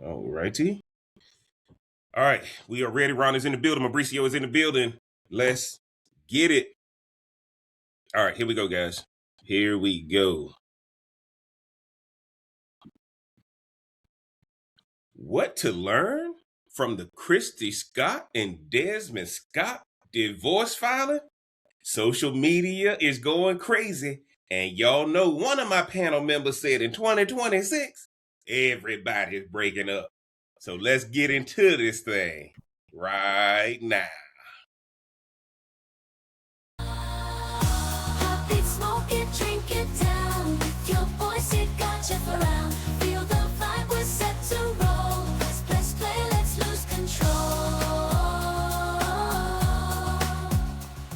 All righty. All right, we are ready. Ron is in the building. Mauricio is in the building. Let's get it. All right, here we go, guys. Here we go. What to learn from the Kristy Scott and Desmond Scott divorce filing? Social media is going crazy. And y'all know one of my panel members said in 2026, everybody's breaking up. So let's get into this thing right now. Hot beat, smoke it, drink it down. With your boys, it got you around. Feel the vibe, we're set to roll. Let's play, let's lose control.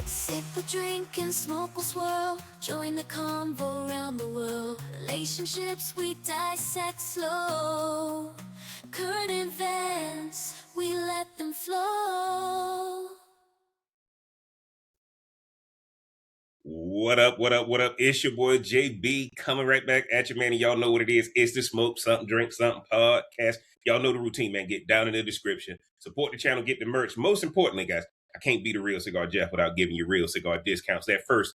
Sip a drink and smoke will swirl. Join the convo around the world. Relationships we dissect slow. Current events, we let them flow. What up, what up, what up? It's your boy JB coming right back at you, man. And y'all know what it is. It's the Smoke Something, Drink Something podcast. Y'all know the routine, man. Get down in the description. Support the channel, get the merch. Most importantly, guys, I can't be the real Cigar Jeff without giving you real cigar discounts. That first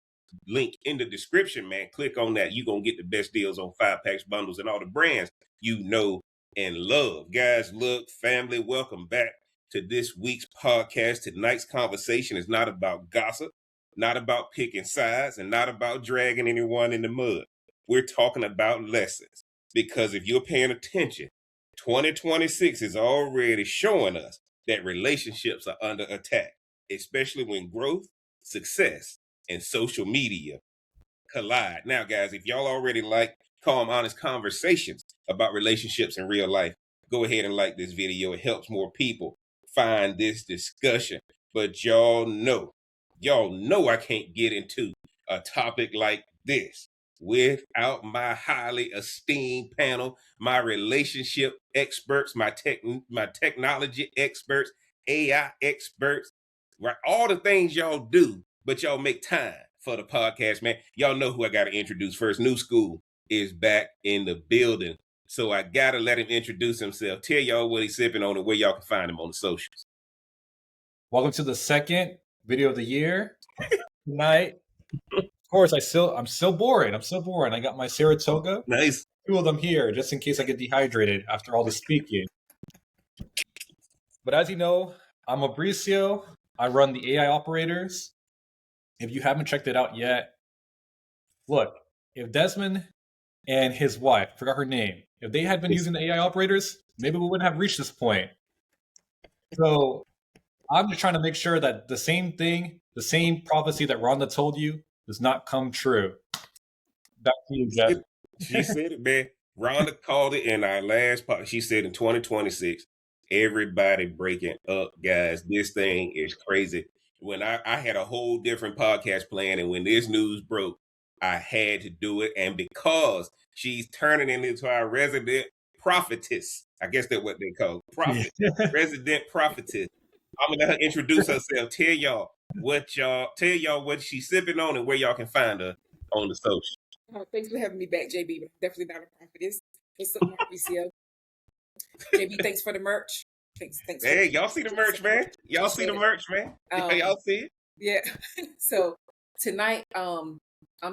link in the description, man. Click on that. You're going to get the best deals on 5-packs, bundles, and all the brands you know and love. Guys, look, family, welcome back to this week's podcast. Tonight's conversation is not about gossip, not about picking sides, and not about dragging anyone in the mud. We're talking about lessons. Because if you're paying attention, 2026 is already showing us that relationships are under attack, especially when growth, success, and social media collide. Now, guys, if y'all already like calm, honest conversations about relationships in real life, go ahead and like this video. It helps more people find this discussion. But y'all know I can't get into a topic like this without my highly esteemed panel, my relationship experts, my technology experts, AI experts, right? All the things y'all do, but y'all make time for the podcast, man. Y'all know who I got to introduce first. New School is back in the building. So I got to let him introduce himself. Tell y'all what he's sipping on and where y'all can find him on the socials. Welcome to the second video of the year. Tonight, of course, I'm still boring. I got my Saratoga. Nice. 2 of them here, just in case I get dehydrated after all the speaking. But as you know, I'm Mauricio. I run the AI operators. If you haven't checked it out yet, look, if Desmond and his wife, I forgot her name, if they had been using the AI operators, maybe we wouldn't have reached this point. So I'm just trying to make sure that the same thing, the same prophecy that Rhonda told you does not come true. Back to you, Jeff. She said it, man. Rhonda called it in our last part. She said in 2026, everybody breaking up, guys. This thing is crazy. When I had a whole different podcast plan, and when this news broke, I had to do it. And because she's turning into our resident prophetess, I guess that's what they call it, prophet, resident prophetess. I'm gonna let her introduce herself. Tell y'all what she's sipping on and where y'all can find her on the social. Oh, thanks for having me back, JB. But definitely not a prophetess. It's something Mauricio. JB, thanks for the merch. Thanks. Hey, y'all see the merch, man? Y'all see the merch, man? Y'all see it? Yeah. So tonight, I'm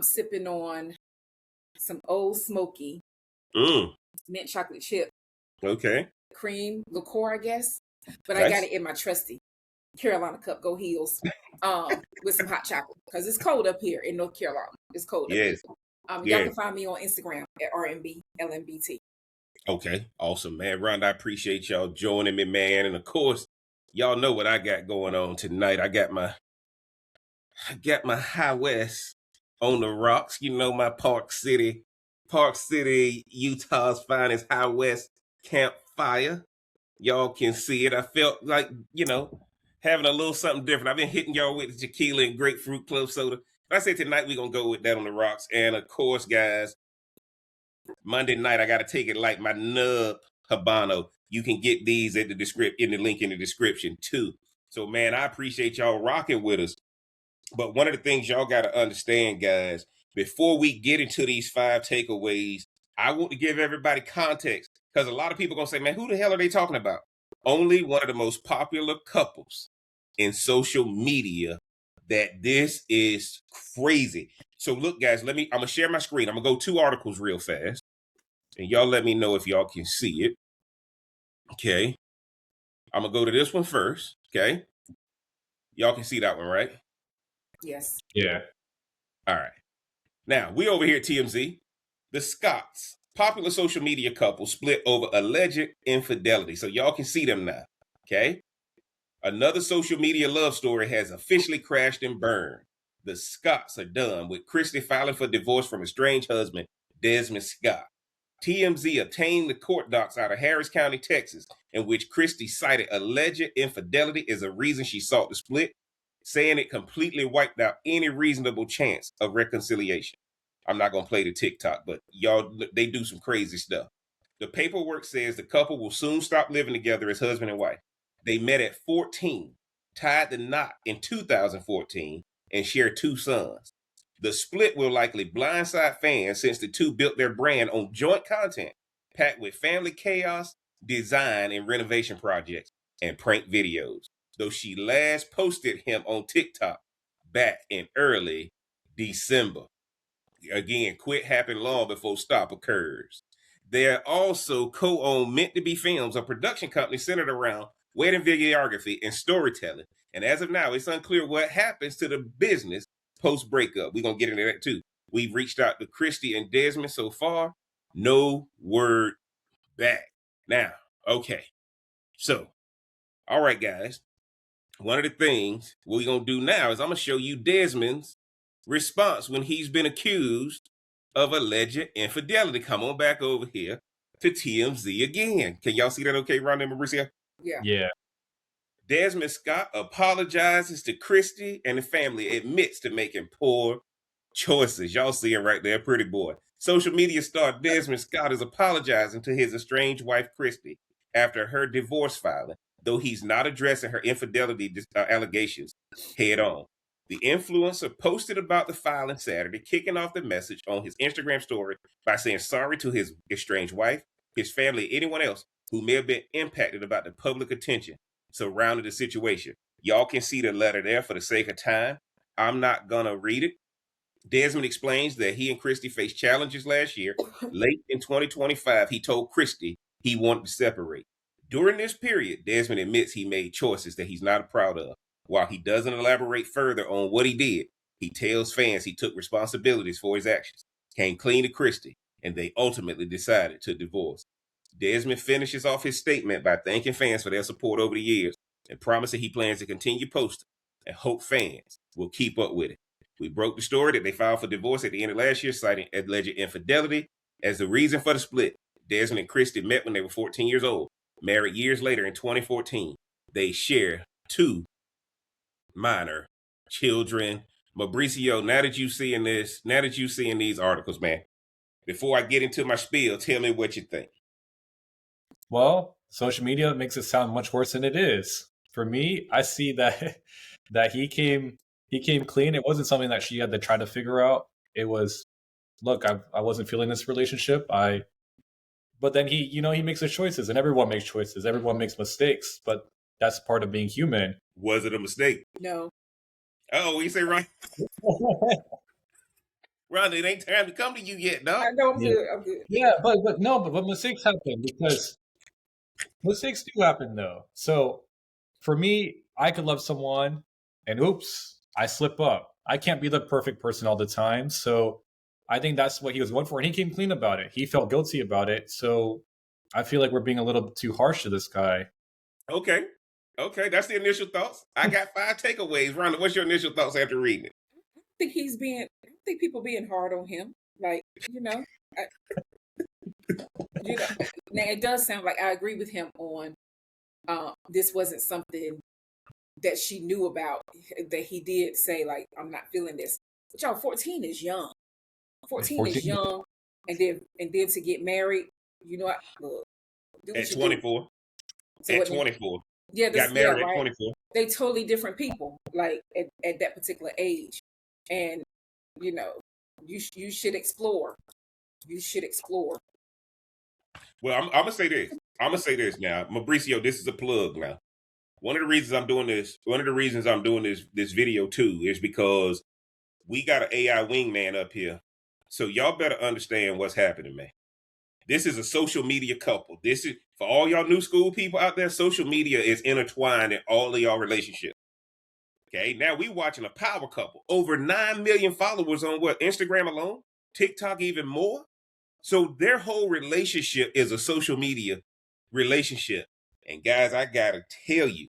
sipping on some Old Smoky mint chocolate chip. Okay. Cream liqueur, I guess. But Nice. I got it in my trusty Carolina cup, Go Heels, with some hot chocolate because it's cold up here in North Carolina. It's cold. Yes. Up here. Y'all can find me on Instagram at RMBLMBT. Okay. Awesome, man. Rhonda, I appreciate y'all joining me, man. And of course, y'all know what I got going on tonight. I got my High West on the rocks. You know, my Park City, Utah's finest High West campfire. Y'all can see it. I felt like, having a little something different. I've been hitting y'all with the tequila and grapefruit club soda. But I said tonight we're going to go with that on the rocks. And of course, guys, Monday night, I got to take it like my nub Habano. You can get these in the link in the description too. So, man, I appreciate y'all rocking with us. But one of the things y'all got to understand, guys, before we get into these 5 takeaways, I want to give everybody context Because a lot of people gonna say, man, who the hell are they talking about? Only one of the most popular couples in social media. That this is crazy. So look, guys, I'm gonna share my screen. I'm gonna go 2 articles real fast. And y'all let me know if y'all can see it. Okay. I'm gonna go to this one first. Okay. Y'all can see that one, right? Yes. Yeah. All right. Now, we over here at TMZ. The Scotts, popular social media couple, split over alleged infidelity. So y'all can see them now. Okay. Another social media love story has officially crashed and burned. The Scotts are done, with Kristy filing for divorce from estranged husband, Desmond Scott. TMZ obtained the court docs out of Harris County, Texas, in which Kristy cited alleged infidelity as a reason she sought the split, saying it completely wiped out any reasonable chance of reconciliation. I'm not going to play the TikTok, but y'all, they do some crazy stuff. The paperwork says the couple will soon stop living together as husband and wife. They met at 14, tied the knot in 2014, and share 2 sons. The split will likely blindside fans since the two built their brand on joint content packed with family chaos, design, and renovation projects, and prank videos, though she last posted him on TikTok back in early December. Again, quit happened long before stop occurs. They're also co-own Meant to Be Films, a production company centered around wedding videography and storytelling. And as of now, it's unclear what happens to the business post breakup. We're going to get into that too. We've reached out to Kristy and Desmond so far. No word back. Now, okay. So, all right, guys. One of the things we're going to do now is I'm going to show you Desmond's response when he's been accused of alleged infidelity. Come on back over here to TMZ again. Can y'all see that okay, Rhonda and Mauricio? Yeah. Yeah. Desmond Scott apologizes to Kristy and the family, admits to making poor choices. Y'all see it right there, pretty boy. Social media star Desmond Scott is apologizing to his estranged wife, Kristy, after her divorce filing, though he's not addressing her infidelity allegations head on. The influencer posted about the filing Saturday, kicking off the message on his Instagram story by saying sorry to his estranged wife, his family, anyone else who may have been impacted about the public attention surrounding the situation. Y'all can see the letter there for the sake of time. I'm not going to read it. Desmond explains that he and Kristy faced challenges last year. Late in 2025, he told Kristy he wanted to separate. During this period, Desmond admits he made choices that he's not proud of. While he doesn't elaborate further on what he did, he tells fans he took responsibilities for his actions, came clean to Kristy, and they ultimately decided to divorce. Desmond finishes off his statement by thanking fans for their support over the years and promising he plans to continue posting and hope fans will keep up with it. We broke the story that they filed for divorce at the end of last year, citing alleged infidelity as the reason for the split. Desmond and Kristy met when they were 14 years old, married years later in 2014. They share 2 minor children. Mauricio, now that you seeing these articles, man, before I get into my spiel, tell me what you think. Well, social media makes it sound much worse than it is. For me, I see that that he came clean. It wasn't something that she had to try to figure out. It was, look, I wasn't feeling this relationship. But then he makes his choices, and everyone makes choices. Everyone makes mistakes, but that's part of being human. Was it a mistake? No. Oh, you say right? Rhonda, it ain't time to come to you yet, dog. I know I'm Yeah. good. I'm good. Yeah, but mistakes happen, because mistakes do happen though. So for me, I could love someone and oops, I slip up. I can't be the perfect person all the time. So I think that's what he was going for. And he came clean about it. He felt guilty about it. So I feel like we're being a little bit too harsh to this guy. Okay. That's the initial thoughts. I got 5 takeaways. Rhonda, what's your initial thoughts after reading it? I don't think people being hard on him. Like, now it does sound like I agree with him on this wasn't something that she knew about, that he did say, like, I'm not feeling this. But y'all, 14 is young. 14 is young, and then to get married, look, do what At you 24. do. At 24. Yeah, Got married at right. 24. They totally different people, like at that particular age, and you should explore. You should explore. Well, I'm gonna say this. I'm gonna say this now, Mauricio. This is a plug now. One of the reasons I'm doing this video too is because we got an AI wingman up here. So y'all better understand what's happening, man. This is a social media couple. This is for all y'all new school people out there. Social media is intertwined in all of y'all relationships. Okay, now we watching a power couple. Over 9 million followers on what? Instagram alone? TikTok even more? So their whole relationship is a social media relationship. And guys, I gotta tell you,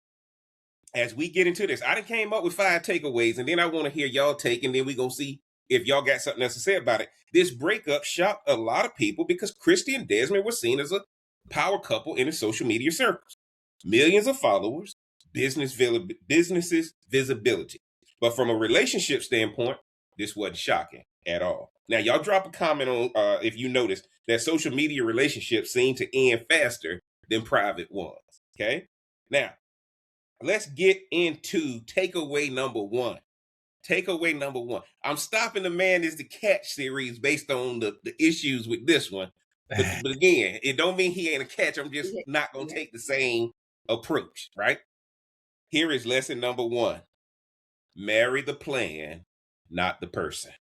as we get into this, I done came up with 5 takeaways, and then I want to hear y'all take, and then we gonna see if y'all got something else to say about it. This breakup shocked a lot of people because Kristy and Desmond were seen as a power couple in the social media circles. Millions of followers, businesses visibility. But from a relationship standpoint, this wasn't shocking at all. Now, y'all drop a comment on if you notice that social media relationships seem to end faster than private ones. Okay? Now, let's get into takeaway number 1. Takeaway number 1. I'm stopping the Man is the Catch series based on the issues with this one. But again, it don't mean he ain't a catch. I'm just not going to take the same approach, right? Here is lesson number 1. Marry the plan, not the person.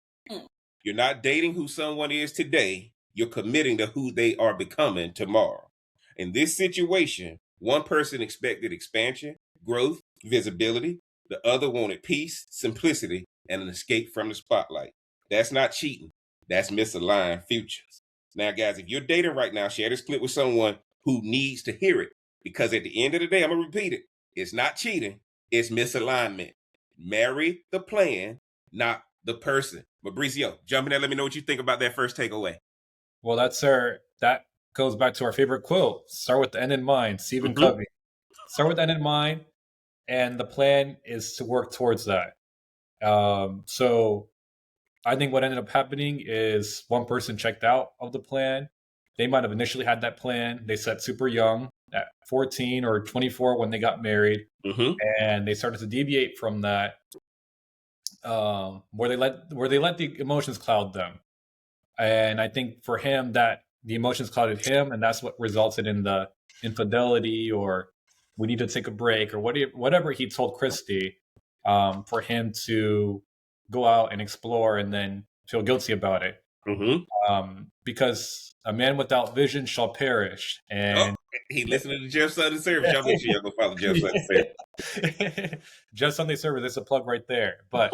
You're not dating who someone is today. You're committing to who they are becoming tomorrow. In this situation, one person expected expansion, growth, visibility. The other wanted peace, simplicity, and an escape from the spotlight. That's not cheating. That's misaligned futures. Now, guys, if you're dating right now, share this clip with someone who needs to hear it. Because at the end of the day, I'm going to repeat it. It's not cheating. It's misalignment. Marry the plan, not the person. Mauricio, jump in there. Let me know what you think about that first takeaway. Well, that goes back to our favorite quote. Start with the end in mind. Stephen Covey. Start with the end in mind, and the plan is to work towards that. So I think what ended up happening is one person checked out of the plan. They might have initially had that plan. They set super young at 14 or 24 when they got married. And they started to deviate from that, where they let the emotions cloud them. And I think for him that the emotions clouded him, and that's what resulted in the infidelity, or we need to take a break, or whatever he told Kristy, for him to go out and explore and then feel guilty about it. Because a man without vision shall perish. And he listening to Jeff Sunday Service. Y'all make sure y'all go follow Jeff Sunday Service. Jeff Sunday Service, there's a plug right there. But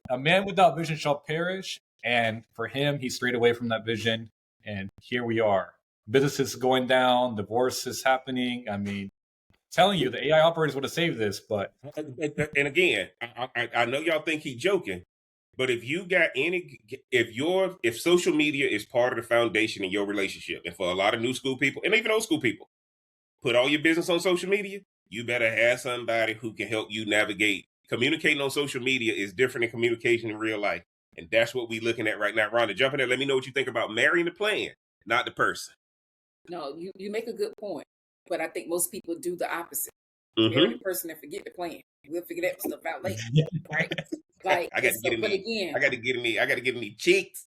a man without vision shall perish. And for him, he strayed away from that vision. And here we are. Business is going down. Divorce is happening. I mean, telling you, the AI operators would have saved this, but... And again, I know y'all think he's joking, but if social media is part of the foundation in your relationship, and for a lot of new school people, and even old school people, put all your business on social media, you better have somebody who can help you navigate. Communicating on social media is different than communication in real life. And that's what we're looking at right now. Rhonda, jump in there. Let me know what you think about marrying the plan, not the person. No, you make a good point. But I think most people do the opposite. Marry the person and forget the plan. We'll figure that stuff out later. Right? Like, I got to get in the cheeks.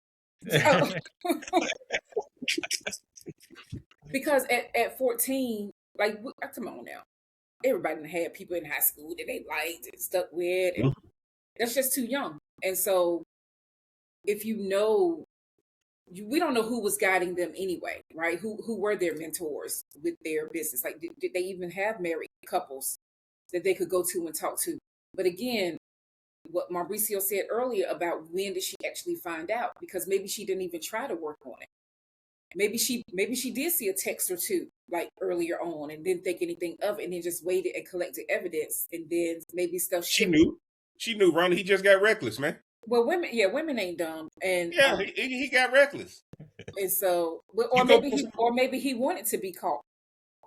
Because at 14, like, come on now. Everybody had people in high school that they liked and stuck with. And that's just too young. And so if we don't know who was guiding them anyway, right? Who were their mentors with their business? Like, did they even have married couples that they could go to and talk to? But again, what Mauricio said earlier about when did she actually find out? Because maybe she didn't even try to work on it. Maybe she did see a text or two like earlier on and didn't think anything of it, and then just waited and collected evidence, and then maybe stuff she knew, Ronnie, he just got reckless, man. Well, women ain't dumb, and he got reckless, and so, or maybe he wanted to be caught.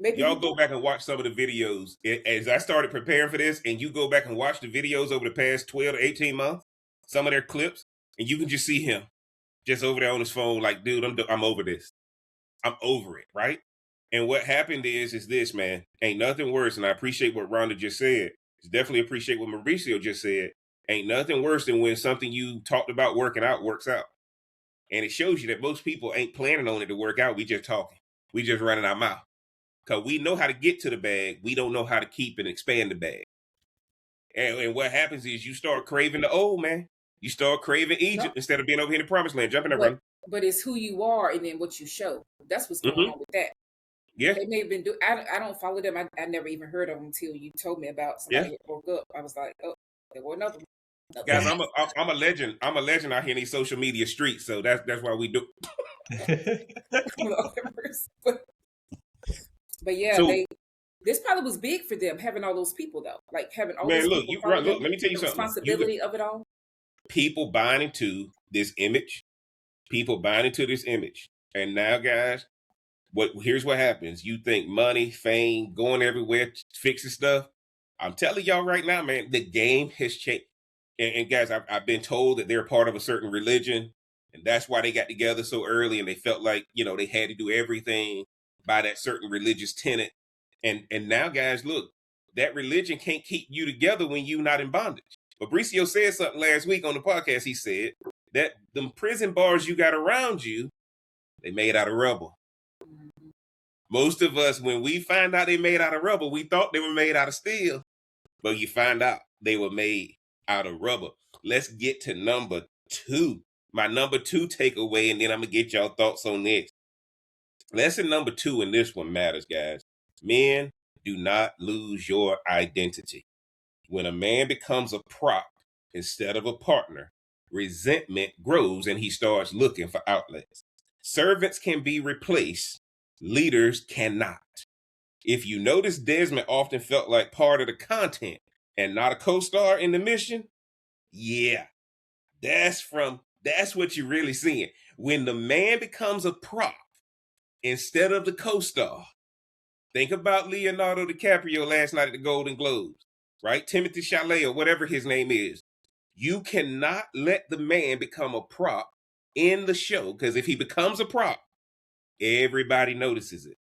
Maybe y'all go back and watch some of the videos as I started preparing for this, and you go back and watch the videos over the past 12 to 18 months, some of their clips, and you can just see him just over there on his phone, like, dude, I'm over this, I'm over it, right? And what happened is this, man, ain't nothing worse, and I appreciate what Rhonda just said. Definitely appreciate what Mauricio just said. Ain't nothing worse than when something you talked about working out works out. And it shows you that most people ain't planning on it to work out. We just talking. We just running our mouth. Because we know how to get to the bag. We don't know how to keep and expand the bag. And what happens is you start craving the old, man. You start craving Egypt instead of being over here in the promised land. Jumping around. But it's who you are and then what you show. That's what's going on with that. Yeah. They may have been doing. I don't follow them. I never even heard of them until you told me about somebody that broke up. I was like, oh, there was another one. Guys, I'm a legend. I'm a legend out here in these social media streets. So that's why we do. But yeah, so, this probably was big for them having all those people though, like having all. Man, look, you run. Look, let me tell you something. Responsibility of it all. People buying into this image. People buying into this image, and now, guys, here's what happens. You think money, fame, going everywhere, fixing stuff. I'm telling y'all right now, man, the game has changed. And guys, I've been told that they're part of a certain religion, and that's why they got together so early, and they felt like, they had to do everything by that certain religious tenet. And now, guys, look, that religion can't keep you together when you're not in bondage. Fabricio said something last week on the podcast. He said that them prison bars you got around you, they made out of rubber. Most of us, when we find out they made out of rubber, we thought they were made out of steel, but you find out they were made out of rubber. Let's get to number 2. My number 2 takeaway, and then I'm going to get y'all thoughts on this. Lesson number 2 in this one matters, guys. Men, do not lose your identity. When a man becomes a prop instead of a partner, resentment grows and he starts looking for outlets. Servants can be replaced. Leaders cannot. If you notice, Desmond often felt like part of the content and not a co-star in the mission. Yeah, that's what you're really seeing. When the man becomes a prop instead of the co-star. Think about Leonardo DiCaprio last night at the Golden Globes, right? Timothy Chalamet or whatever his name is. You cannot let the man become a prop in the show, because if he becomes a prop, everybody notices it.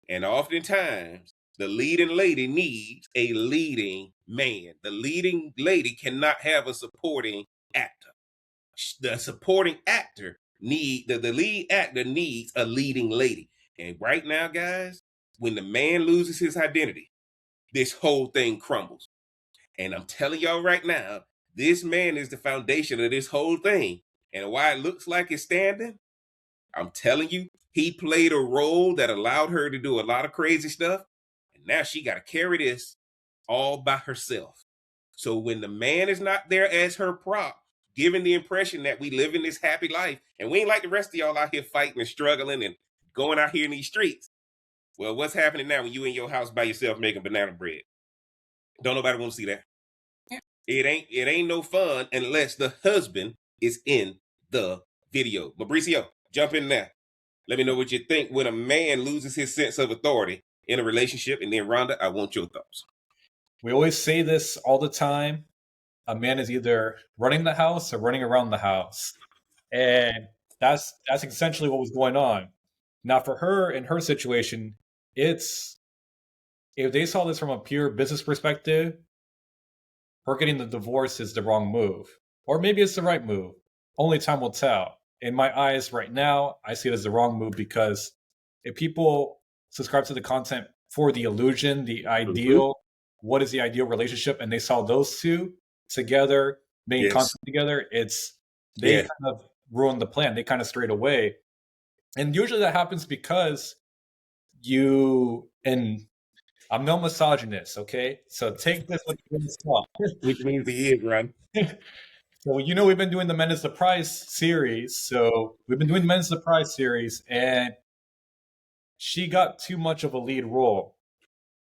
And oftentimes, the leading lady needs a leading man. The leading lady cannot have a supporting actor. The supporting actor the lead actor needs a leading lady. And right now, guys, when the man loses his identity, this whole thing crumbles. And I'm telling y'all right now, this man is the foundation of this whole thing. And why it looks like it's standing, I'm telling you, he played a role that allowed her to do a lot of crazy stuff. And now she got to carry this all by herself. So when the man is not there as her prop, giving the impression that we live in this happy life, and we ain't like the rest of y'all out here fighting and struggling and going out here in these streets. Well, what's happening now when you in your house by yourself making banana bread? Don't nobody want to see that. Yeah. It ain't no fun unless the husband is in the video. Mauricio, jump in there. Let me know what you think when a man loses his sense of authority in a relationship. And then, Rhonda, I want your thoughts. We always say this all the time. A man is either running the house or running around the house. And that's essentially what was going on. Now, for her, in her situation, if they saw this from a pure business perspective, her getting the divorce is the wrong move. Or maybe it's the right move. Only time will tell. In my eyes right now, I see it as the wrong move, because if people subscribe to the content for the illusion, the ideal, what is the ideal relationship, and they saw those two together, making content together, they kind of ruined the plan. They kind of strayed away. And usually that happens because and I'm no misogynist, okay? So take this with a grain of salt. Which means he is, right? So, we've been doing the Men is the Prize series. And she got too much of a lead role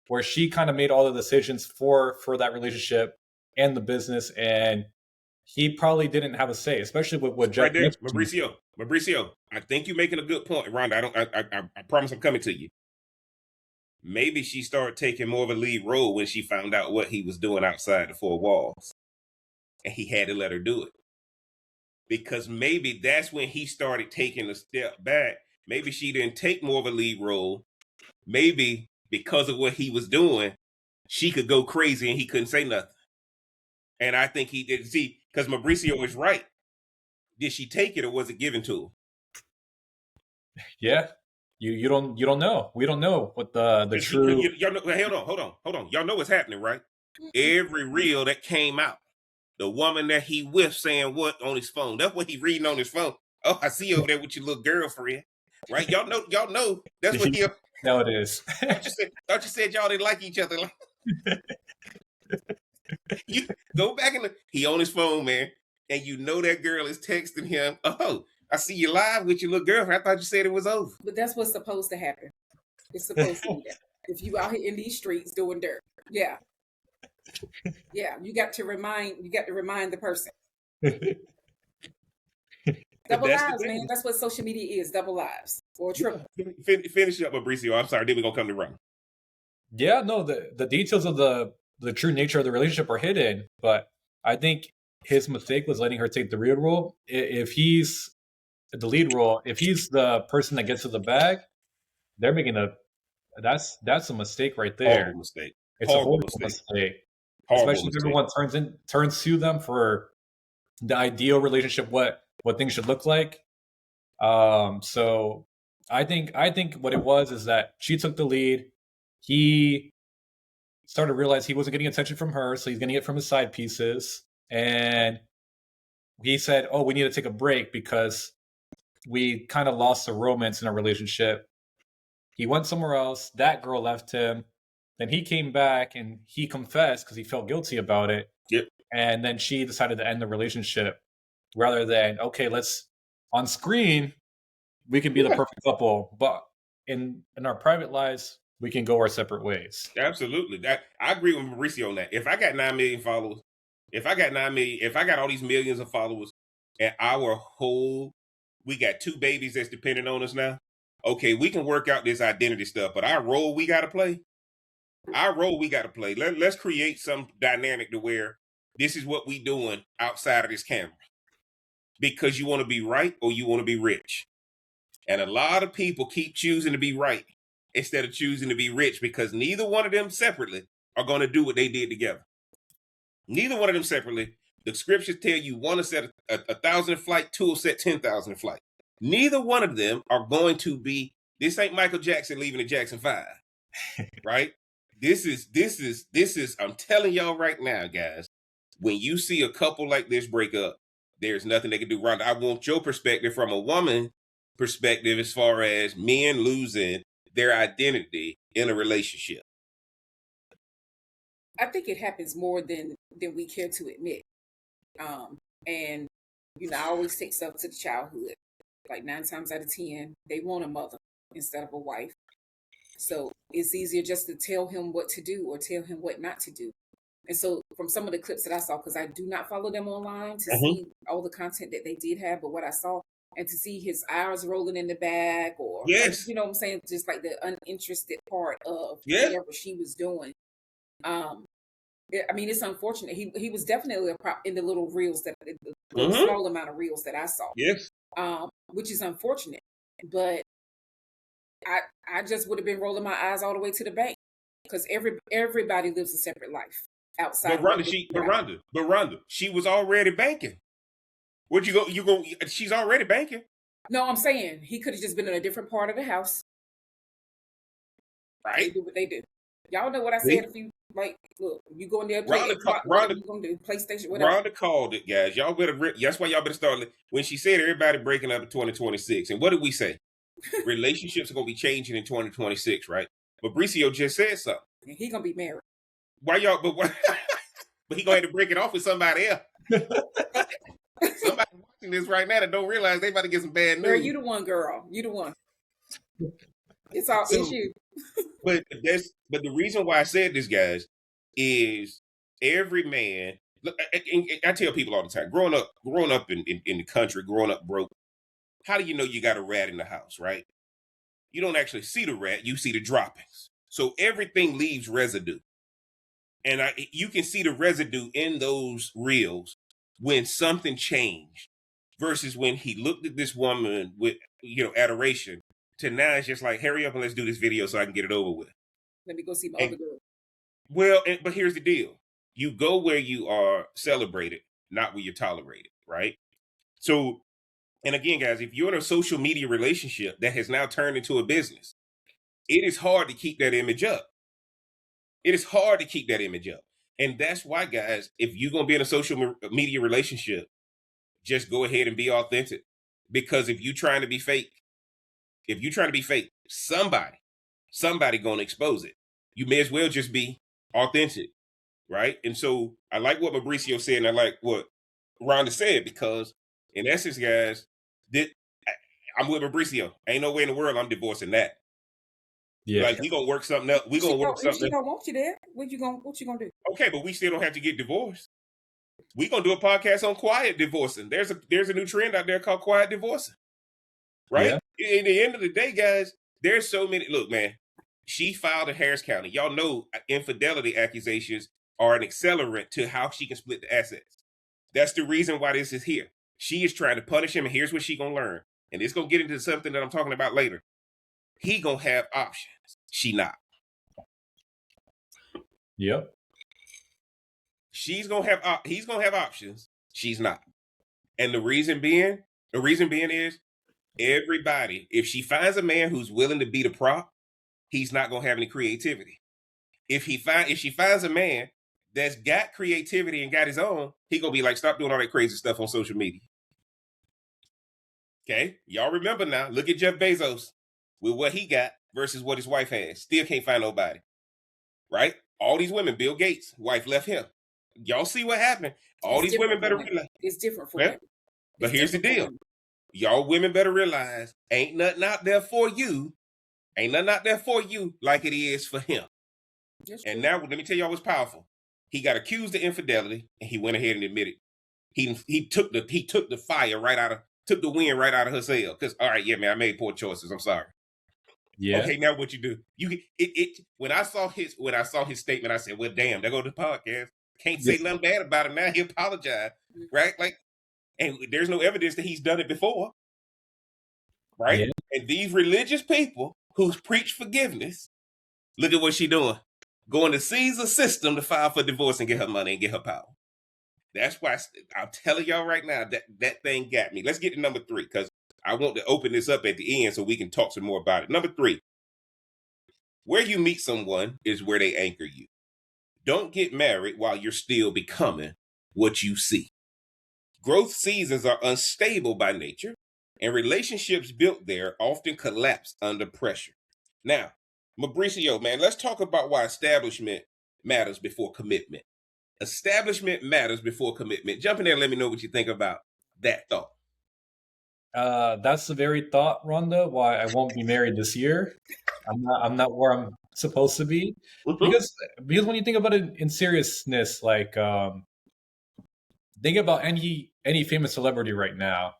where she kind of made all the decisions for that relationship and the business. And he probably didn't have a say, especially with what Jeff. Right there, Mauricio, I think you're making a good point, Rhonda. I promise I'm coming to you. Maybe she started taking more of a lead role when she found out what he was doing outside the 4 walls. And he had to let her do it. Because maybe that's when he started taking a step back. Maybe she didn't take more of a lead role. Maybe because of what he was doing, she could go crazy and he couldn't say nothing. And I think he did. See, because Mauricio was right. Did she take it or was it given to her? Yeah, you don't know. We don't know what the true. Y'all know, hold on. Y'all know what's happening, right? Every reel that came out, the woman that he with saying what on his phone. That's what he reading on his phone. Oh, I see you over there with your little girlfriend, right? Y'all know. That's what he. No, it is. Thought you said y'all didn't like each other. You go back and look. He on his phone, man, and you know that girl is texting him. Oh, I see you live with your little girlfriend. I thought you said it was over. But that's what's supposed to happen. It's supposed to be that. If you out here in these streets doing dirt, yeah, you got to remind the person. Double lives, man. That's what social media is. Double lives or triple. Finish up, Mauricio. I'm sorry. Then we're gonna come to run. Yeah, no, the details of the true nature of the relationship are hidden, but I think his mistake was letting her take the real role. If he's the lead role, if he's the person that gets to the bag, they're making that's a mistake right there. Horrible mistake. It's a horrible mistake. Especially if everyone turns to them for the ideal relationship, what things should look like. So I think what it was is that she took the lead. He started to realize he wasn't getting attention from her, so he's getting it from his side pieces. And he said, "Oh, we need to take a break because we kind of lost the romance in our relationship." He went somewhere else. That girl left him. Then he came back and he confessed because he felt guilty about it. Yep. And then she decided to end the relationship rather than, okay, let's on screen, we can be the perfect couple, but in our private lives, we can go our separate ways. Absolutely. I agree with Mauricio on that. If I got 9 million followers, if I got all these millions of followers and we got 2 babies that's dependent on us now, okay, we can work out this identity stuff, but our role we got to play. Let's create some dynamic to where this is what we doing outside of this camera. Because you want to be right or you want to be rich. And a lot of people keep choosing to be right instead of choosing to be rich because neither one of them separately are going to do what they did together. Neither one of them separately. The scriptures tell you one will set 1,000 in flight, 2 will set 10,000 in flight. Neither one of them are going to be, this ain't Michael Jackson leaving the Jackson 5, right? This is, I'm telling y'all right now, guys, when you see a couple like this break up, there's nothing they can do. Rhonda, I want your perspective from a woman perspective as far as men losing their identity in a relationship. I think it happens more than we care to admit. And I always take stuff to the childhood. Like 9 times out of 10, they want a mother instead of a wife. So it's easier just to tell him what to do or tell him what not to do. And so from some of the clips that I saw, because I do not follow them online to see all the content that they did have, but what I saw and to see his eyes rolling in the back or, yes, you know what I'm saying, just like the uninterested part of whatever she was doing. I mean, it's unfortunate. He was definitely a prop in the little reels that the small amount of reels that I saw. Yes. Which is unfortunate, but I just would have been rolling my eyes all the way to the bank because everybody lives a separate life outside. But Rhonda, she was already banking. Where'd you go? She's already banking. No, I'm saying he could have just been in a different part of the house. Right. They do what they do. Y'all know what I said. If you look, you go in there, play Rhonda, you gonna do PlayStation, whatever. Rhonda called it, guys. Y'all better. That's why y'all better start. When she said everybody breaking up in 2026, and what did we say? Relationships are gonna be changing in 2026, right? But Mauricio just said something. And he gonna be married. Why y'all? But he gonna have to break it off with somebody else. Somebody watching this right now that don't realize they about to get some bad news. Girl, you the one, girl. You the one. It's all issue. But the reason why I said this, guys, is every man. Look, I tell people all the time, growing up in the country, growing up broke. How do you know you got a rat in the house, right? You don't actually see the rat; you see the droppings. So everything leaves residue, and you can see the residue in those reels when something changed versus when he looked at this woman with adoration. To now, it's just like, hurry up and let's do this video so I can get it over with. Let me go see my other girl. Well, but here's the deal. You go where you are celebrated, not where you're tolerated, right? So And again, guys, if you're in a social media relationship that has now turned into a business, it is hard to keep that image up. It is hard to keep that image up. And that's why, guys, if you're going to be in a social media relationship, just go ahead and be authentic. Because if you're trying to be fake, somebody going to expose it. You may as well just be authentic, right? And so I like what Mauricio said, and I like what Rhonda said, because in essence, guys, I'm with Mauricio. Ain't no way in the world I'm divorcing that. Yeah. Like, we gonna work something else. We gonna work If something she else. don't want you there, what you gonna do? Okay, but we still don't have to get divorced. We gonna do a podcast on quiet divorcing. There's a new trend out there called quiet divorcing. Right? Yeah. In the end of the day, guys, there's so many. Look, man, she filed in Harris County. Y'all know infidelity accusations are an accelerant to how she can split the assets. That's the reason why this is here. She is trying to punish him, and here's what she gonna learn. And it's gonna get into something that I'm talking about later. He gonna have options. She not. Yep. He's gonna have options. She's not. And the reason being is everybody, if she finds a man who's willing to be the prop, he's not gonna have any creativity. If she finds a man that's got creativity and got his own, he gonna be like, stop doing all that crazy stuff on social media. Okay, y'all remember now. Look at Jeff Bezos with what he got versus what his wife has. Still can't find nobody. Right? All these women, Bill Gates' wife left him. Y'all see what happened? All these women better realize. It's different for him. But here's the deal. Y'all women better realize ain't nothing out there for you. Ain't nothing out there for you like it is for him. And now let me tell y'all what's powerful. He got accused of infidelity and he went ahead and admitted. He took the fire right out of took the wind right out of her sail. Because all right, yeah, man, I made poor choices. I'm sorry. Yeah. Okay, now what you do? When I saw his statement, I said, well, damn, there go the podcast. Can't say nothing bad about it now. He apologized. Right? Like, and there's no evidence that he's done it before. Right? Yeah. And these religious people who preach forgiveness, look at what she doing. Going to seize a system to file for divorce and get her money and get her power. That's why I'm telling y'all right now that thing got me. Let's get to number 3, because I want to open this up at the end so we can talk some more about it. Number 3, where you meet someone is where they anchor you. Don't get married while you're still becoming what you see. Growth seasons are unstable by nature, and relationships built there often collapse under pressure. Now, Mauricio, man, let's talk about why establishment matters before commitment. Establishment matters before commitment. Jump in there and let me know what you think about that thought. That's the very thought, Rhonda, why I won't be married this year. I'm not where I'm supposed to be. Mm-hmm. Because when you think about it in seriousness, like think about any famous celebrity right now.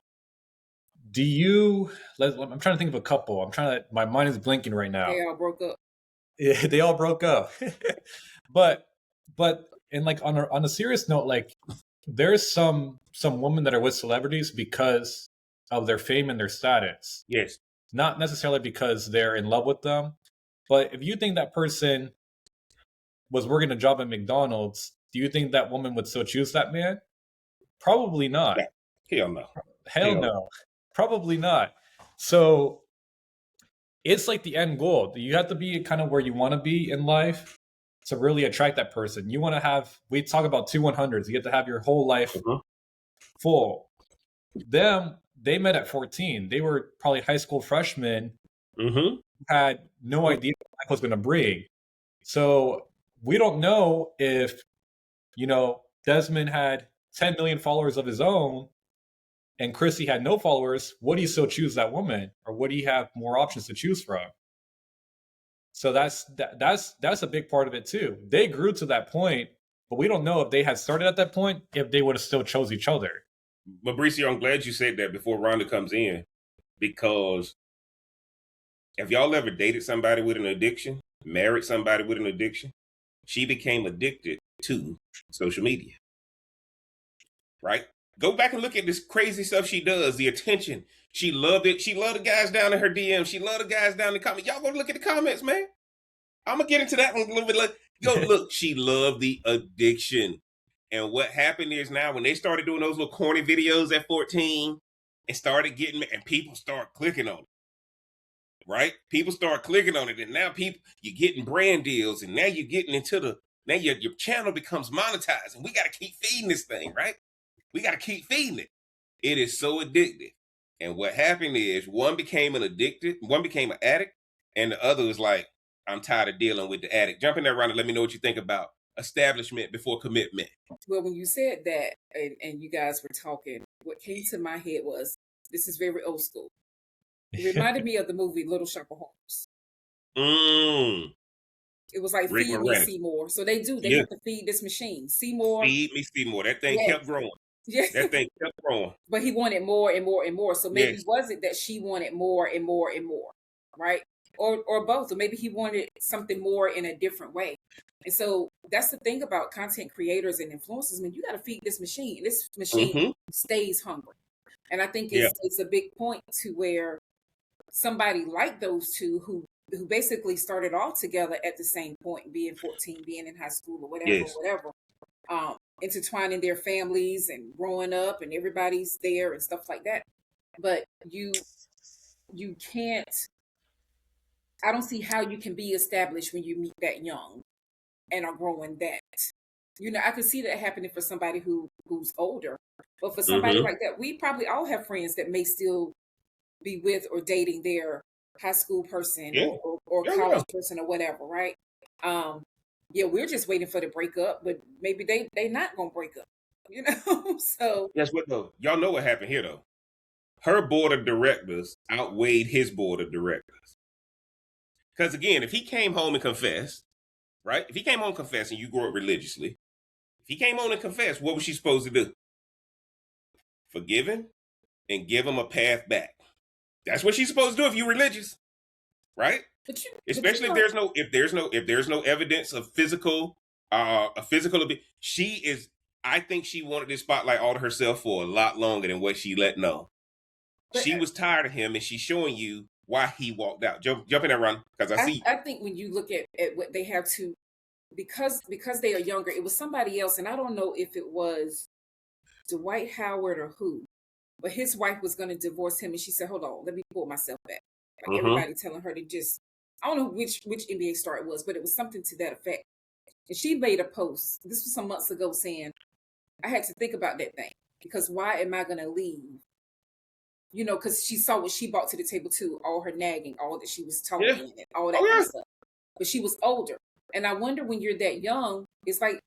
I'm trying to think of a couple. My mind is blinking right now. They all broke up. Yeah, they all broke up. but and like on a serious note, like there's some women that are with celebrities because of their fame and their status. Yes. Not necessarily because they're in love with them. But if you think that person was working a job at McDonald's, do you think that woman would still choose that man? Probably not. Hell no. Hell no. Probably not. So it's like the end goal. You have to be kind of where you want to be in life to really attract that person. You want to have, we talk about 2 100s. You get to have your whole life full. They met at 14. They were probably high school freshmen who had no idea what life was going to bring. So we don't know if, Desmond had 10 million followers of his own and Kristy had no followers. Would he still choose that woman, or would he have more options to choose from? So that's a big part of it too. They grew to that point, but we don't know if they had started at that point, if they would have still chose each other. Mauricio, I'm glad you said that before Rhonda comes in, because if y'all ever dated somebody with an addiction, married somebody with an addiction, she became addicted to social media. Right? Go back and look at this crazy stuff she does, the attention. She loved it. She loved the guys down in her DM. She loved the guys down in the comments. Y'all go look at the comments, man. I'm going to get into that one a little bit later. Go look. She loved the addiction. And what happened is now when they started doing those little corny videos at 14, and started getting, and people start clicking on it. Right? People start clicking on it, and now you're getting brand deals, and now you're getting now your channel becomes monetized, and we got to keep feeding this thing, right? We got to keep feeding it. It is so addictive. And what happened is one became an addict, and the other was like, I'm tired of dealing with the addict. Jump in there, Ron, and let me know what you think about establishment before commitment. Well, when you said that, and you guys were talking, what came to my head was, this is very old school. It reminded me of the movie Little Shop of Horrors. It was like, Rick feed me, Seymour. So they have to feed this machine. Seymour. Feed me, Seymour. That thing kept growing. Yeah. That thing kept growing. But he wanted more and more and more. So maybe was it that she wanted more and more and more, right? Or both. Or maybe he wanted something more in a different way. And so that's the thing about content creators and influencers. I mean, you got to feed this machine. This machine stays hungry. And I think it's a big point to where somebody like those two who basically started all together at the same point, being 14, being in high school or whatever, intertwining their families and growing up, and everybody's there and stuff like that. But you can't, I don't see how you can be established when you meet that young and are growing that. I could see that happening for somebody who's older, but for somebody like that, we probably all have friends that may still be with or dating their high school person or college person or whatever, right? We're just waiting for the breakup, but maybe they not gonna break up, So guess what though? Y'all know what happened here though. Her board of directors outweighed his board of directors. Because again, if he came home and confessed, right? If he came home confessing, you grew up religiously. If he came home and confessed, what was she supposed to do? Forgive him and give him a path back. That's what she's supposed to do if you're religious, right? Especially if there's no evidence of physical abuse. I think she wanted this spotlight all to herself for a lot longer than what she let know. She was tired of him, and she's showing you why he walked out. Jump in there, Ron, because I see. I think when you look at what they have to, because they are younger, it was somebody else, and I don't know if it was Dwight Howard or who. But his wife was going to divorce him, and she said, hold on, let me pull myself back. Like everybody telling her to just, I don't know which NBA star it was, but it was something to that effect. And she made a post, this was some months ago, saying, I had to think about that thing, because why am I going to leave? Because she saw what she brought to the table too, all her nagging, all that she was talking, and all that kind of stuff. But she was older. And I wonder when you're that young, it's like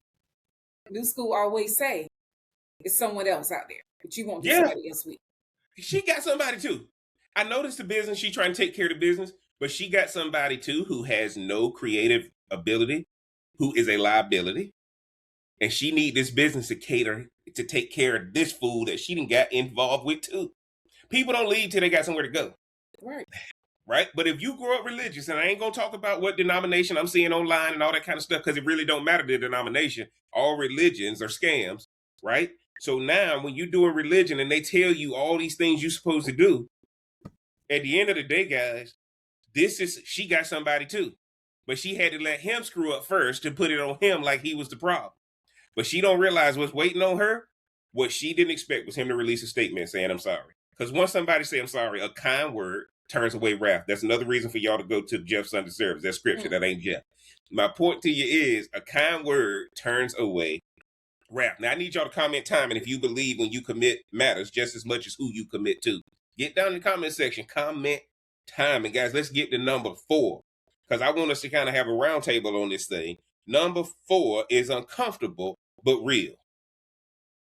New School always say, it's someone else out there. But you won't do somebody else with. She got somebody too. I noticed the business. She trying to take care of the business, but she got somebody too who has no creative ability, who is a liability, and she need this business to take care of this fool that she didn't got involved with too. People don't leave till they got somewhere to go. Right. But if you grow up religious, and I ain't gonna talk about what denomination I'm seeing online and all that kind of stuff, because it really don't matter the denomination. All religions are scams, right? So now when you're doing religion and they tell you all these things you're supposed to do, at the end of the day, guys, she got somebody too. But she had to let him screw up first to put it on him like he was the problem. But she don't realize what's waiting on her. What she didn't expect was him to release a statement saying, I'm sorry. Because once somebody say, I'm sorry, a kind word turns away wrath. That's another reason for y'all to go to Jeff Sunday service. That scripture, that ain't Jeff. My point to you is a kind word turns away wrath. Now, I need y'all to comment time, and if you believe when you commit matters just as much as who you commit to. Get down in the comment section, comment time. And guys, let's get to number 4, because I want us to kind of have a roundtable on this thing. Number 4 is uncomfortable but real.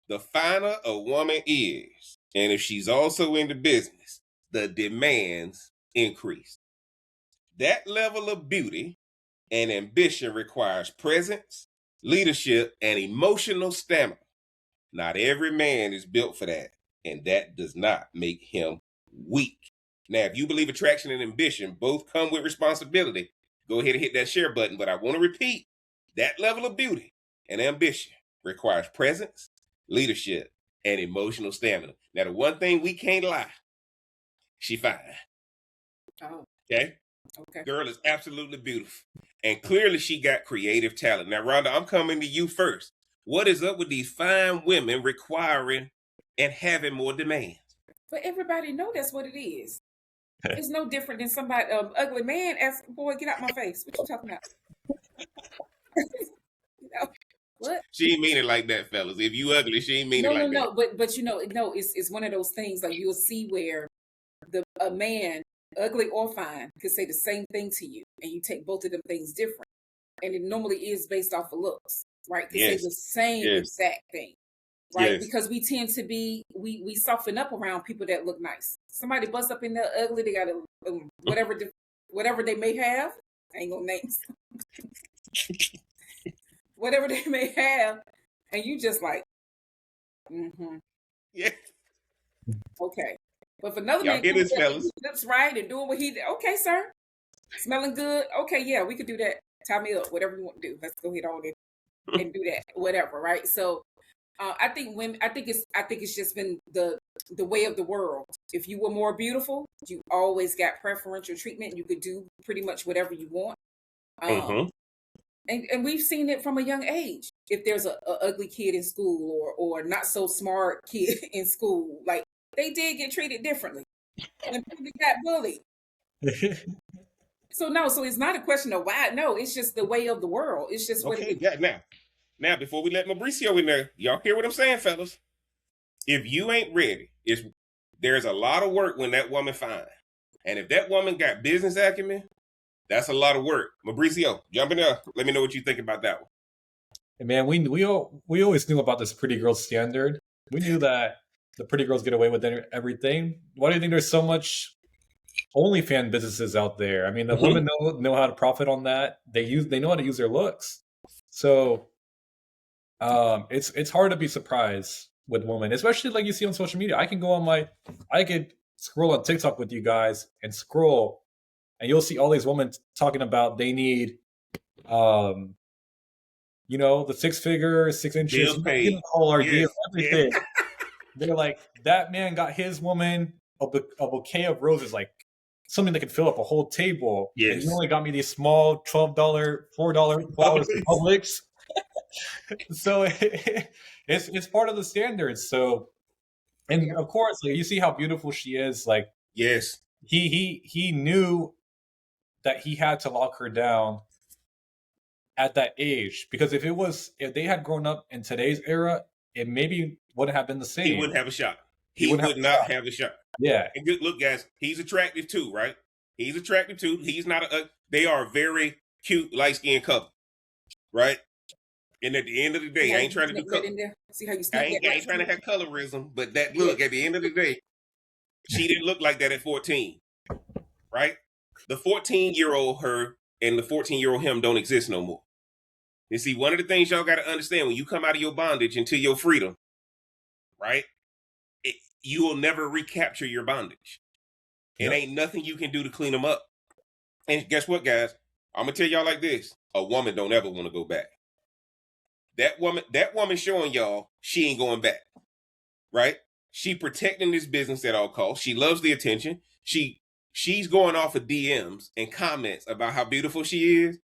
The finer a woman is, and if she's also in the business, the demands increase. That level of beauty and ambition requires presence, leadership, and emotional stamina. Not every man is built for that, and that does not make him weak. Now, if you believe attraction and ambition both come with responsibility, go ahead and hit that share button. But I want to repeat, that level of beauty and ambition requires presence, leadership, and emotional stamina. Now, the one thing we can't lie, she fine. Oh. Okay? Girl is absolutely beautiful. And clearly she got creative talent. Now, Rhonda, I'm coming to you first. What is up with these fine women requiring and having more demands? But everybody know that's what it is. It's no different than somebody, ugly man asks, boy, get out my face. What you talking about? You know, what? She ain't mean it like that, fellas. If you ugly, she ain't mean it No, no, like that. no. But you know, no, it's one of those things like you'll see where a man, ugly or fine, could say the same thing to you, and you take both of them things different. And it normally is based off of looks, right? Could say Yes. the same Yes. exact thing. Right, Yes. because we tend to be we soften up around people that look nice. Somebody bust up in there ugly, they got a whatever they may have. I ain't gonna name whatever they may have, and you just like, Yeah. okay. But for another Y'all man, get this, fellas. his lips right and doing what he did. Okay, sir, smelling good. Okay, yeah, we could do that. Tie me up, whatever you want to do. Let's go ahead on and do that, whatever. Right, so. I think women. I think it's just been the way of the world. If you were more beautiful, you always got preferential treatment. You could do pretty much whatever you want. And we've seen it from a young age. If there's a ugly kid in school or not so smart kid in school, like they did get treated differently, and people got bullied. So it's not a question of why. No, it's just the way of the world. It's just what it is. Yeah, now, before we let Mauricio in there, y'all hear what I'm saying, fellas? If you ain't ready, there's a lot of work when that woman fine. And if that woman got business acumen, that's a lot of work. Mauricio, jump in there. Let me know what you think about that one. And man, we always knew about this pretty girl standard. We knew that the pretty girls get away with everything. Why do you think there's so much OnlyFans businesses out there? I mean, the women know how to profit on that. They know how to use their looks. So it's hard to be surprised with women, especially like you see on social media. I could scroll on TikTok with you guys and scroll, and you'll see all these women talking about they need, the 6 figure, 6 inches, whole idea, everything. Yeah. They're like, that man got his woman a bouquet of roses, like something that could fill up a whole table. Yes. And he only got me these small $12, $4 flowers from Publix. So it's part of the standards. So, and of course, like, you see how beautiful she is. Like, yes, he knew that he had to lock her down at that age, because if they had grown up in today's era, it maybe wouldn't have been the same. He wouldn't have a shot. He would not have a shot. Yeah. And look, guys, he's attractive too, right? He's attractive too. He's not they are a very cute, light-skinned couple, right? And at the end of the day, I ain't trying to do color. See how you I ain't trying to have colorism, but that look, at the end of the day, she didn't look like that at 14, right? The 14-year-old her and the 14-year-old him don't exist no more. And see, one of the things y'all got to understand, when you come out of your bondage into your freedom, right? You will never recapture your bondage. Yep. It ain't nothing you can do to clean them up. And guess what, guys? I'm going to tell y'all like this. A woman don't ever want to go back. That woman showing y'all she ain't going back, right? She protecting this business at all costs. She loves the attention. She's going off of DMs and comments about how beautiful she is,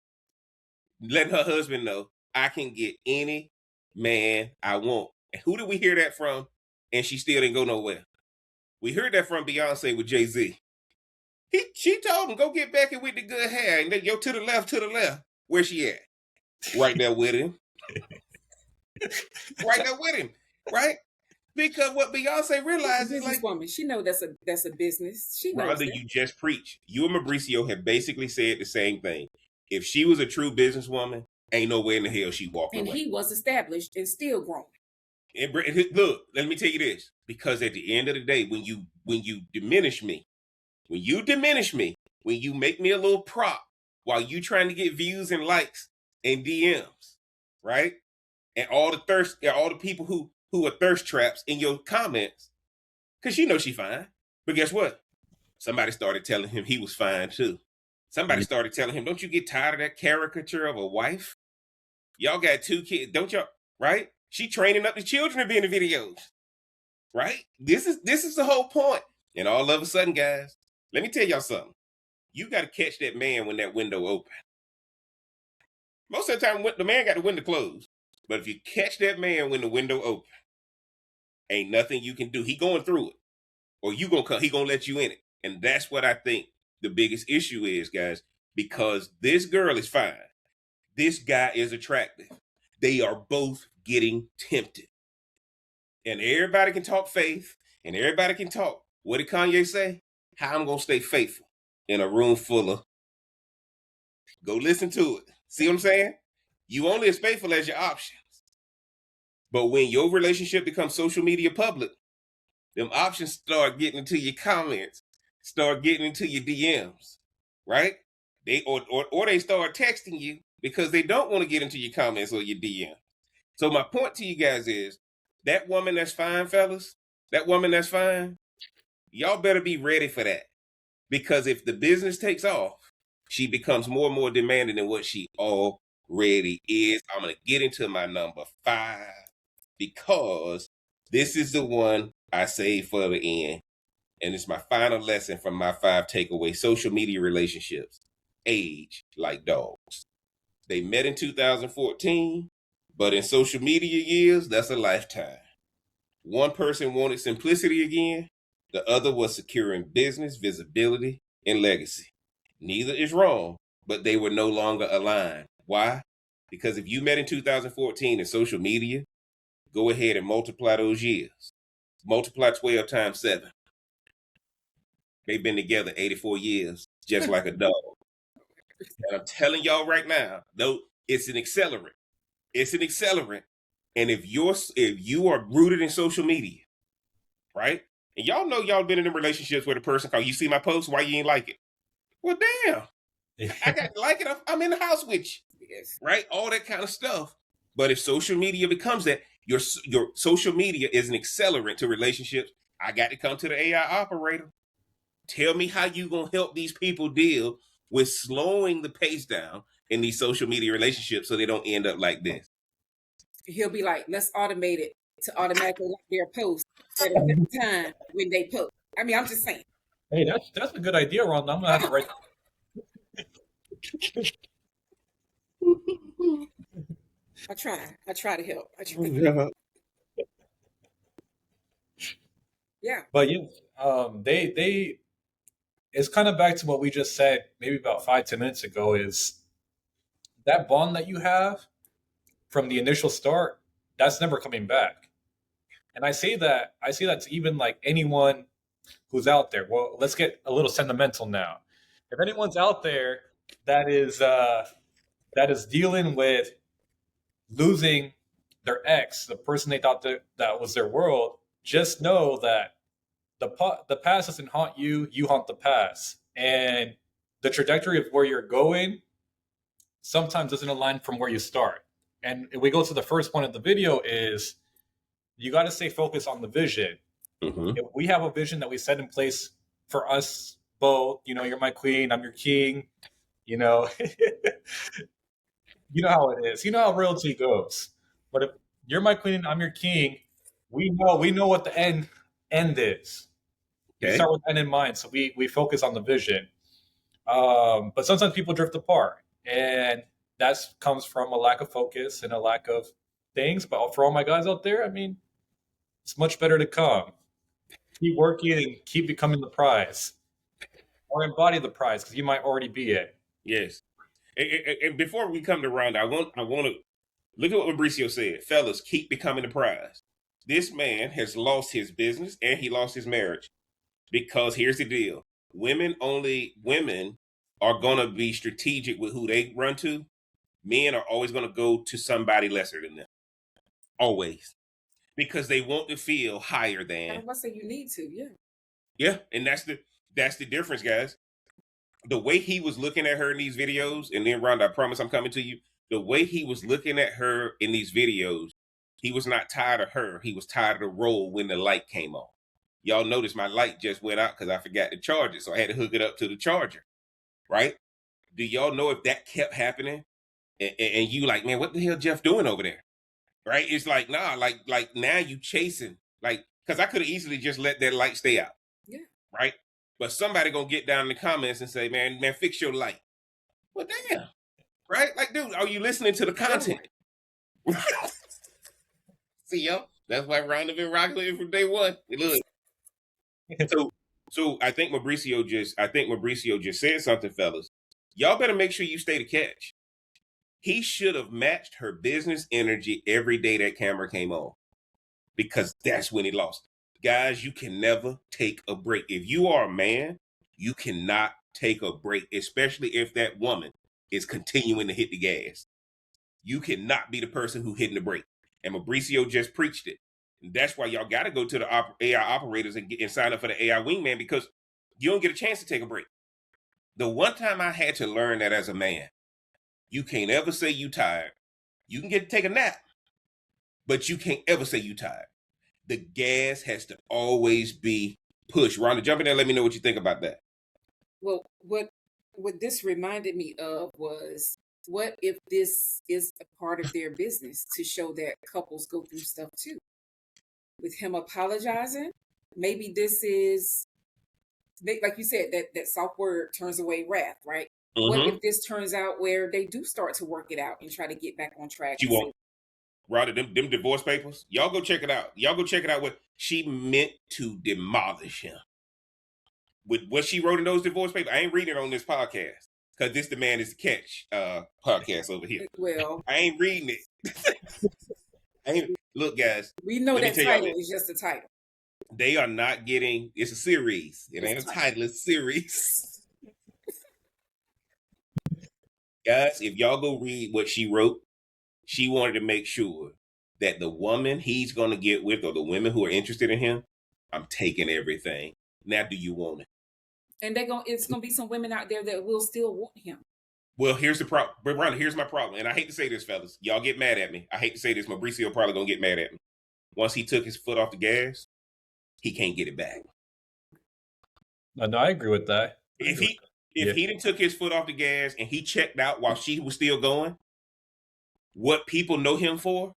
letting her husband know, I can get any man I want. And who did we hear that from? And she still didn't go nowhere. We heard that from Beyonce with Jay-Z. She told him, go get Becky with the good hair. And then go to the left. Where she at? Right there with him. Right? Because what Beyonce realized is like, woman, she know that's a business. She knows. Brother, you just preach. You and Mauricio have basically said the same thing. If she was a true businesswoman, ain't no way in the hell she walked away. And he was established and still growing. And look, let me tell you this. Because at the end of the day, when you diminish me, when you make me a little prop while you trying to get views and likes and DMs, right? And all the people who are thirst traps in your comments, because you know she fine. But guess what? Somebody started telling him he was fine too. Somebody started telling him, don't you get tired of that caricature of a wife? Y'all got 2 kids, don't y'all? Right? She training up the children to be in the videos. Right? This is the whole point. And all of a sudden, guys, let me tell y'all something. You got to catch that man when that window open. Most of the time, the man got the window closed. But if you catch that man when the window open, ain't nothing you can do. He going through it. or you gonna come, he gonna let you in it. And that's what I think the biggest issue is, guys, because this girl is fine. This guy is attractive. They are both getting tempted. And everybody can talk faith, and everybody can talk. What did Kanye say? How I'm gonna stay faithful in a room full of. Go listen to it. See what I'm saying? You only as faithful as your options. But when your relationship becomes social media public, them options start getting into your comments, start getting into your DMs, right? They or they start texting you because they don't want to get into your comments or your DM. So my point to you guys is that woman that's fine, fellas, that woman that's fine, y'all better be ready for that. Because if the business takes off, she becomes more and more demanding than what she already is. I'm going to get into my number 5 because this is the one I saved for the end. And it's my final lesson from my 5 takeaways. Social media relationships age like dogs. They met in 2014, but in social media years, that's a lifetime. One person wanted simplicity again. The other was securing business, visibility, and legacy. Neither is wrong, but they were no longer aligned. Why? Because if you met in 2014 in social media, go ahead and multiply those years. Multiply 12 times 7. They've been together 84 years, just like a dog. And I'm telling y'all right now, though, it's an accelerant. It's an accelerant. And if you are rooted in social media, right? And y'all know y'all been in them relationships where the person called, you see my post, why you ain't like it? Well, damn. I got to like it. I'm in the house with you. Yes. Right? All that kind of stuff. But if social media becomes that, your social media is an accelerant to relationships. I got to come to the AI operator. Tell me how you going to help these people deal with slowing the pace down in these social media relationships so they don't end up like this. He'll be like, let's automate it to automatically like their post at a certain time when they post. I mean, I'm just saying. Hey, that's a good idea, Ron. I'm gonna have to write. I try to help. I try. Yeah. But yeah, they it's kind of back to what we just said maybe about 5-10 minutes ago. Is that bond that you have from the initial start, that's never coming back. And I say that to even like anyone who's out there. Well, let's get a little sentimental now. If anyone's out there that is dealing with losing their ex, the person they thought that was their world, just know that the past doesn't haunt you; you haunt the past, and the trajectory of where you're going sometimes doesn't align from where you start. And if we go to the first point of the video, is you got to stay focused on the vision. Mm-hmm. If we have a vision that we set in place for us both, you're my queen, I'm your king, you know how it is. You know how royalty goes. But if you're my queen, I'm your king, we know what the end is. Okay. We start with end in mind, so we focus on the vision. But sometimes people drift apart, and that comes from a lack of focus and a lack of things. But for all my guys out there, I mean, it's much better to come. Keep working and keep becoming the prize, or embody the prize, because you might already be it. Yes. And before we come to round, I want to look at what Mauricio said. Fellas, keep becoming the prize. This man has lost his business and he lost his marriage because here's the deal: women are gonna be strategic with who they run to. Men are always gonna go to somebody lesser than them, always, because they want to feel higher than. I must say you need to, yeah. Yeah, and that's the difference, guys. The way he was looking at her in these videos, and then Rhonda, I promise I'm coming to you. The way he was looking at her in these videos, he was not tired of her. He was tired of the roll when the light came on. Y'all notice my light just went out because I forgot to charge it, so I had to hook it up to the charger, right? Do y'all know if that kept happening, and you like, man, what the hell Jeff doing over there, right? It's like, nah, like now you chasing, like, because I could have easily just let that light stay out, Yeah. right? But somebody gonna get down in the comments and say, man, fix your light. Well, damn, right? Like, dude, are you listening to the content? See, yo, that's why Rhonda been rocking it from day one. Look, So I think Mauricio just said something, fellas. Y'all better make sure you stay the catch. He should have matched her business energy every day that camera came on, because that's when he lost. Guys, you can never take a break. If you are a man, you cannot take a break, especially if that woman is continuing to hit the gas. You cannot be the person who hitting the brake. And Mauricio just preached it. And that's why y'all got to go to the AI operators and sign up for the AI wingman, because you don't get a chance to take a break. The one time I had to learn that as a man, you can't ever say you tired. You can get to take a nap, but you can't ever say you tired. The gas has to always be pushed. Rhonda, jump in there. Let me know what you think about that. Well, what this reminded me of was, what if this is a part of their business to show that couples go through stuff too? With him apologizing, maybe this is, like you said, that soft word turns away wrath, right? What if this turns out where they do start to work it out and try to get back on track? She won't. Rhonda, them divorce papers, y'all go check it out. Y'all go check it out. What she meant to demolish him. With what she wrote in those divorce papers, I ain't reading it on this podcast, because this the man is the catch podcast over here. Well, I ain't reading it. Look, guys. We know that title is just a title. They are not getting. It's a series. It ain't a title. It's a series. Guys, if y'all go read what she wrote, she wanted to make sure that the woman he's going to get with, or the women who are interested in him, I'm taking everything. Now, do you want it? And it's going to be some women out there that will still want him. Well, here's the problem. But Rhonda, here's my problem. And I hate to say this, fellas. Y'all get mad at me. I hate to say this. Mauricio probably going to get mad at me. Once he took his foot off the gas, he can't get it back. No, I agree with that. If he didn't took his foot off the gas and he checked out while she was still going, what people know him for,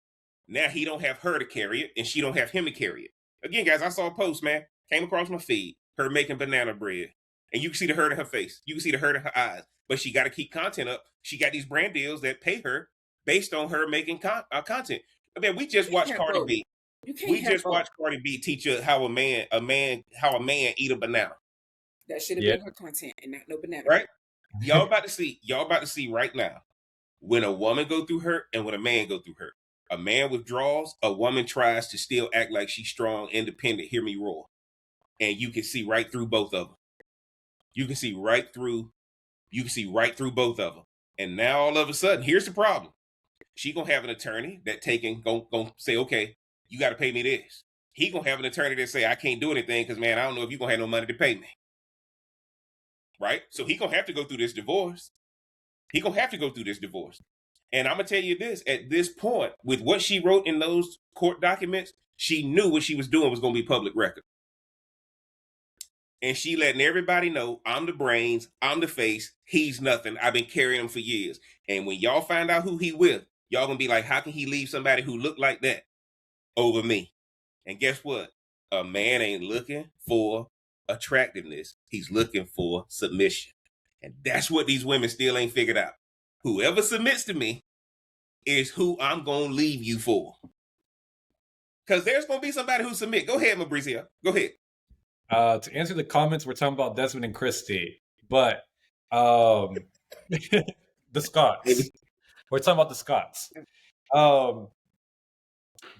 now he don't have her to carry it and she don't have him to carry it. Again, guys, I saw a post, man, came across my feed, her making banana bread. And you can see the hurt in her face. You can see the hurt in her eyes. But she got to keep content up. She got these brand deals that pay her based on her making content. I mean, we just watched Cardi B. We just watched Cardi B teach her how a man eat a banana. That should have been her content and not no banana. Right? Y'all about to see right now when a woman go through hurt and when a man go through hurt. A man withdraws, a woman tries to still act like she's strong, independent, hear me roar. And you can see right through both of them. You can see right through both of them. And now all of a sudden, here's the problem. She gonna have an attorney that gonna say, okay, you gotta pay me this. He gonna have an attorney that say, I can't do anything because, man, I don't know if you're gonna have no money to pay me. Right? So he gonna have to go through this divorce. And I'm gonna tell you this, at this point, with what she wrote in those court documents, she knew what she was doing was gonna be public record. And she letting everybody know, I'm the brains, I'm the face, he's nothing. I've been carrying him for years. And when y'all find out who he with, y'all gonna be like, how can he leave somebody who looked like that over me? And guess what? A man ain't looking for attractiveness. He's looking for submission. And that's what these women still ain't figured out. Whoever submits to me is who I'm gonna leave you for. Because there's gonna be somebody who submit. Go ahead, Mauricio. Go ahead. To answer the comments, we're talking about Desmond and Kristy, but the Scots. We're talking about the Scots. But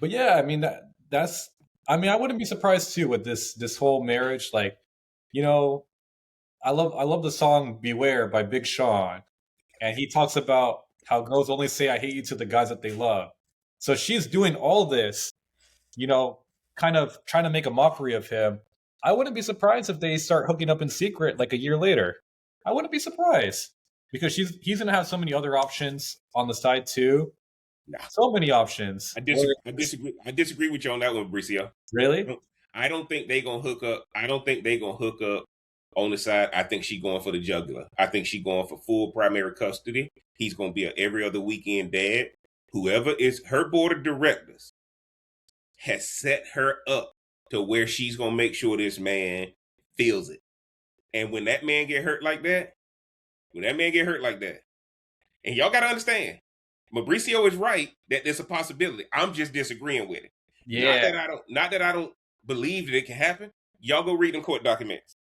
yeah, I mean that's. I mean, I wouldn't be surprised too with this whole marriage. Like, you know, I love the song "Beware" by Big Sean, and he talks about how girls only say "I hate you" to the guys that they love. So she's doing all this, you know, kind of trying to make a mockery of him. I wouldn't be surprised if they start hooking up in secret like a year later. I wouldn't be surprised because he's going to have so many other options on the side too. Nah. So many options. I disagree with you on that one, Mauricio. Really? I don't think they're going to hook up. I don't think they're going to hook up on the side. I think she's going for the jugular. I think she's going for full primary custody. He's going to be an every other weekend dad. Whoever is her board of directors has set her up to where she's going to make sure this man feels it. And when that man get hurt like that, and y'all got to understand, Mauricio is right that there's a possibility. I'm just disagreeing with it. Yeah. Not that I don't believe that it can happen. Y'all go read them court documents.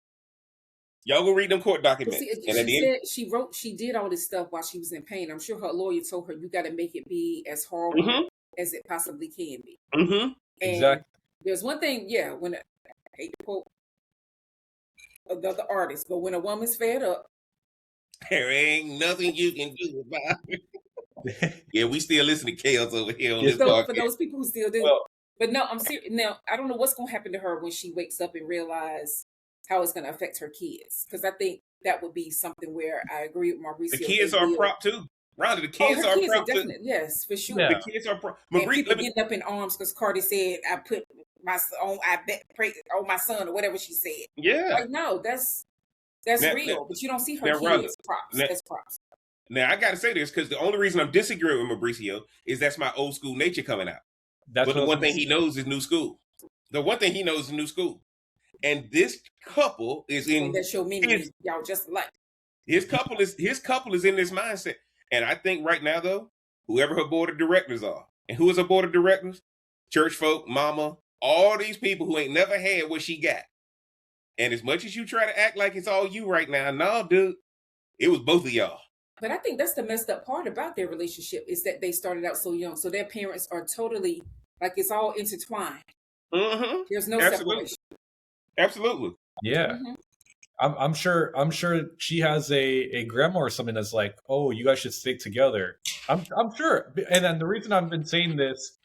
Y'all go read them court But documents. see, And at the she end, said she did all this stuff while she was in pain. I'm sure her lawyer told her you got to make it be as horrible as it possibly can be. And Exactly. there's one thing, yeah, when I hate to quote another artist, but when a woman's fed up, there ain't nothing you can do about it. Yeah, we still listen to chaos over here on this so podcast. for those people who still do. Well, But no, I'm serious. Now, I don't know what's going to happen to her when she wakes up and realize how it's going to affect her kids. Because I think that would be something where I agree with Mauricio. The kids are a prop too. Rhonda, the kids are a prop too. Yes, for sure. Yeah. The kids are prop. And people getting up in arms because Cardi said, I put my son, pray on my son, or whatever she said. Yeah. Like, no, that's real. But you don't see her kids Rhonda, props as props. Now, I got to say this because the only reason I'm disagreeing with Mauricio is that's my old school nature coming out. That's but the one thing he knows is new school. The one thing he knows is new school. And this couple is in. That show me y'all just like. His couple is in this mindset. And I think right now, though, whoever her board of directors are, and who is her board of directors? Church folk, mama, all these people who ain't never had what she got. And as much as you try to act like it's all you right now, no, dude, it was both of y'all. But I think that's the messed up part about their relationship is that they started out so young. So their parents are totally, like, it's all intertwined. Mm-hmm. There's no separation. Absolutely. Yeah. Mm-hmm. I'm sure she has a grandma or something that's like, oh, you guys should stick together. I'm sure. And then the reason I've been saying this,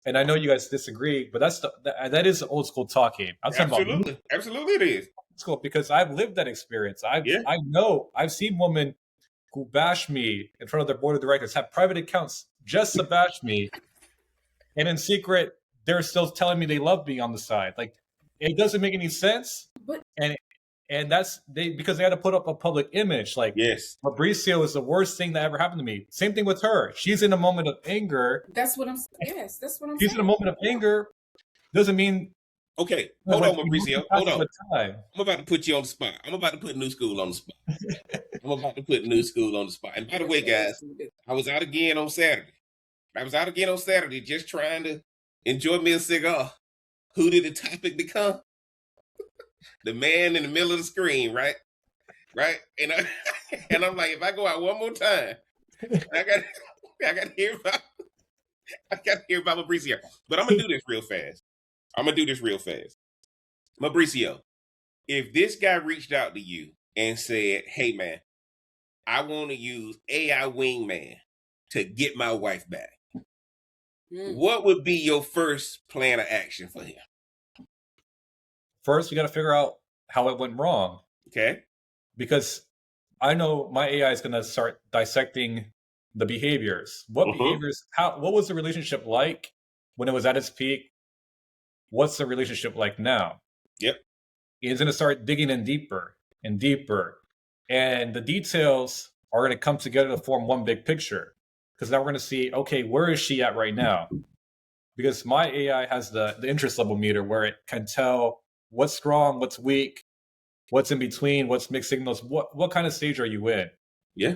and I know you guys disagree, but that is old school talking. I'm Absolutely. Absolutely it is. School, because I've lived that experience. I know I've seen women who bash me in front of their board of directors, have private accounts just to bash me. And in secret, they're still telling me they love me on the side. Like, it doesn't make any sense. And that's because they had to put up a public image. Like, yes, Mauricio is the worst thing that ever happened to me. Same thing with her. She's in a moment of anger. That's what I'm saying. She's in a moment of anger. Doesn't mean. Okay, hold on, Mauricio. Hold on. I'm about to put you on the spot. I'm about to put new school on the spot. And by the way, guys, I was out again on Saturday. Just trying to enjoy me a cigar. Who did the topic become? The man in the middle of the screen, right? And I'm like, if I go out one more time, I got to hear about Mauricio. But I'm gonna do this real fast. Mauricio, if this guy reached out to you and said, hey man, I want to use AI Wingman to get my wife back, what would be your first plan of action for him? First, we got to figure out how it went wrong. Okay. Because I know my AI is going to start dissecting the behaviors. What behaviors, what was the relationship like when it was at its peak? What's the relationship like now? Yep. It's going to start digging in deeper and deeper. And the details are going to come together to form one big picture. Because now we're going to see, okay, where is she at right now? Because my AI has the interest level meter where it can tell what's strong, what's weak, what's in between, what's mixed signals, what kind of stage are you in? Yeah.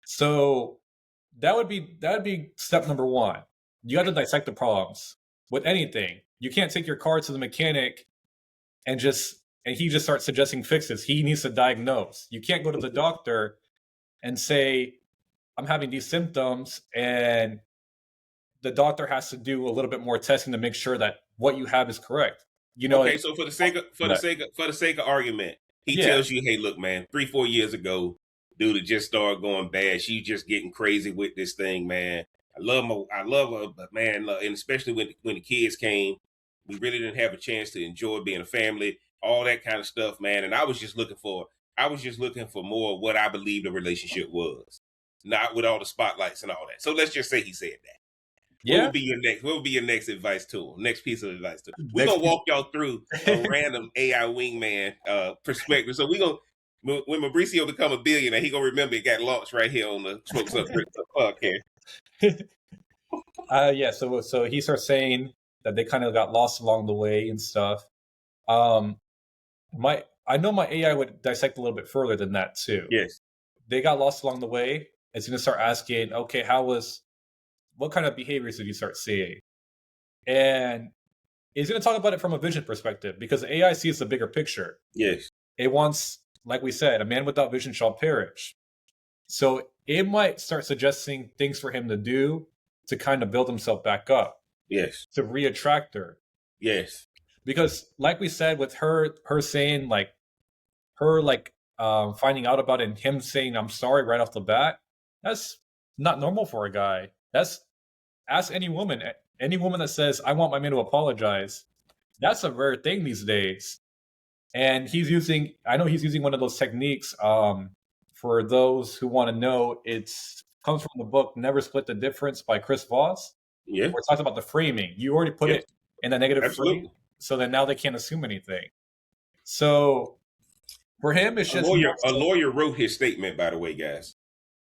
So that would be step number one. You got to dissect the problems with anything. You can't take your car to the mechanic and he just starts suggesting fixes. He needs to diagnose. You can't go to the doctor and say, I'm having these symptoms, and the doctor has to do a little bit more testing to make sure that what you have is correct. Okay, so for the sake of argument, he tells you, hey, look, man, 3-4 years ago, dude, it just started going bad. She's just getting crazy with this thing, man. I love her, but man, and especially when the kids came, we really didn't have a chance to enjoy being a family, all that kind of stuff, man. And I was just looking for more of what I believe the relationship was, not with all the spotlights and all that. So let's just say he said that. Yeah. What would be your next advice to him? Next piece of advice to him? We're gonna walk y'all through a random AI Wingman perspective. So when Mauricio become a billionaire, he gonna remember it got launched right here on the Smoke Up podcast. Yeah. So he starts saying that they kind of got lost along the way and stuff. I know my AI would dissect a little bit further than that too. Yes. They got lost along the way. It's gonna start asking, okay, what kind of behaviors did you start seeing? And is going to talk about it from a vision perspective because the AI sees the bigger picture. Yes. It wants, like we said, a man without vision shall perish. So it might start suggesting things for him to do to kind of build himself back up, Yes. to reattract her. Yes. Because, like we said, with her saying like, her like finding out about it and him saying I'm sorry right off the bat, that's not normal for a guy. That's ask any woman that says I want my man to apologize. That's a rare thing these days. And I know he's using one of those techniques. For those who want to know, comes from the book Never Split the Difference by Chris Voss. Yeah. Where it talks about the framing. You already put it in the negative Absolutely. frame, so that now they can't assume anything. So for him, it's just a lawyer wrote his statement, by the way, guys.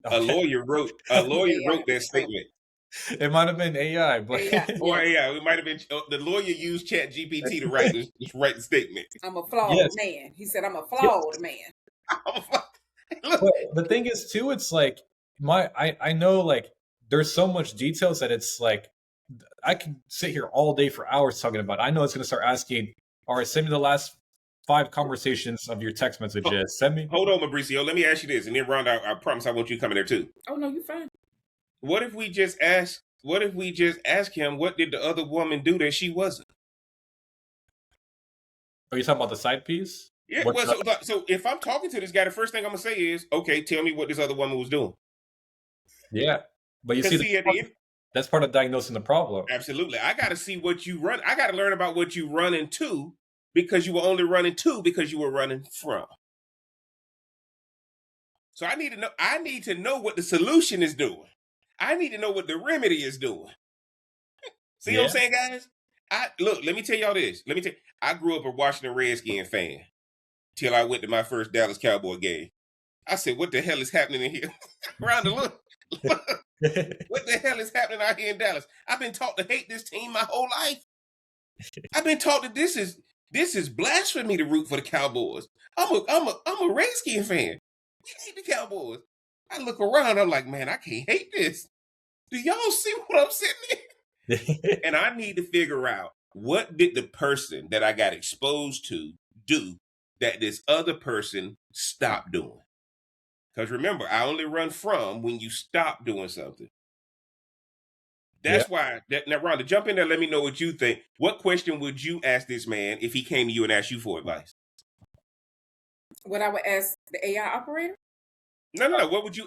Okay. A lawyer wrote that statement. It might have been AI, but Or AI. It might have been the lawyer used Chat GPT to write the statement. I'm a flawed man. He said I'm a flawed man. But the thing is too, it's like I know like there's so much details that it's like I can sit here all day for hours talking about it. I know it's gonna start asking, all right, send me the last 5 conversations of your text messages. Send me. Hold on, Mauricio. Let me ask you this, and then Rhonda, I promise I want you to come in there too. Oh no, you're fine. What if we just ask him what did the other woman do that she wasn't? Are you talking about the side piece? Yeah. So if I'm talking to this guy, the first thing I'm gonna say is, okay, tell me what this other woman was doing. Yeah, but you see, that's part of diagnosing the problem. Absolutely. I got to see what you run. I got to learn about what you run into because you were only running to because you were running from. So I need to know what the solution is doing. I need to know what the remedy is doing. See what I'm saying, guys? Let me tell y'all this. I grew up a Washington Redskins fan till I went to my first Dallas Cowboy game. I said, what the hell is happening in here? Around the look. What the hell is happening out here in Dallas? I've been taught to hate this team my whole life. I've been taught that this is blasphemy to root for the Cowboys. I'm a Redskins fan. We hate the Cowboys. I look around, I'm like, man, I can't hate this. Do y'all see what I'm sitting in? And I need to figure out what did the person that I got exposed to do that this other person stopped doing. Because remember, I only run from when you stop doing something. That's why. Now, Rhonda, jump in there. Let me know what you think. What question would you ask this man if he came to you and asked you for advice? What I would ask the AI operator? No. What would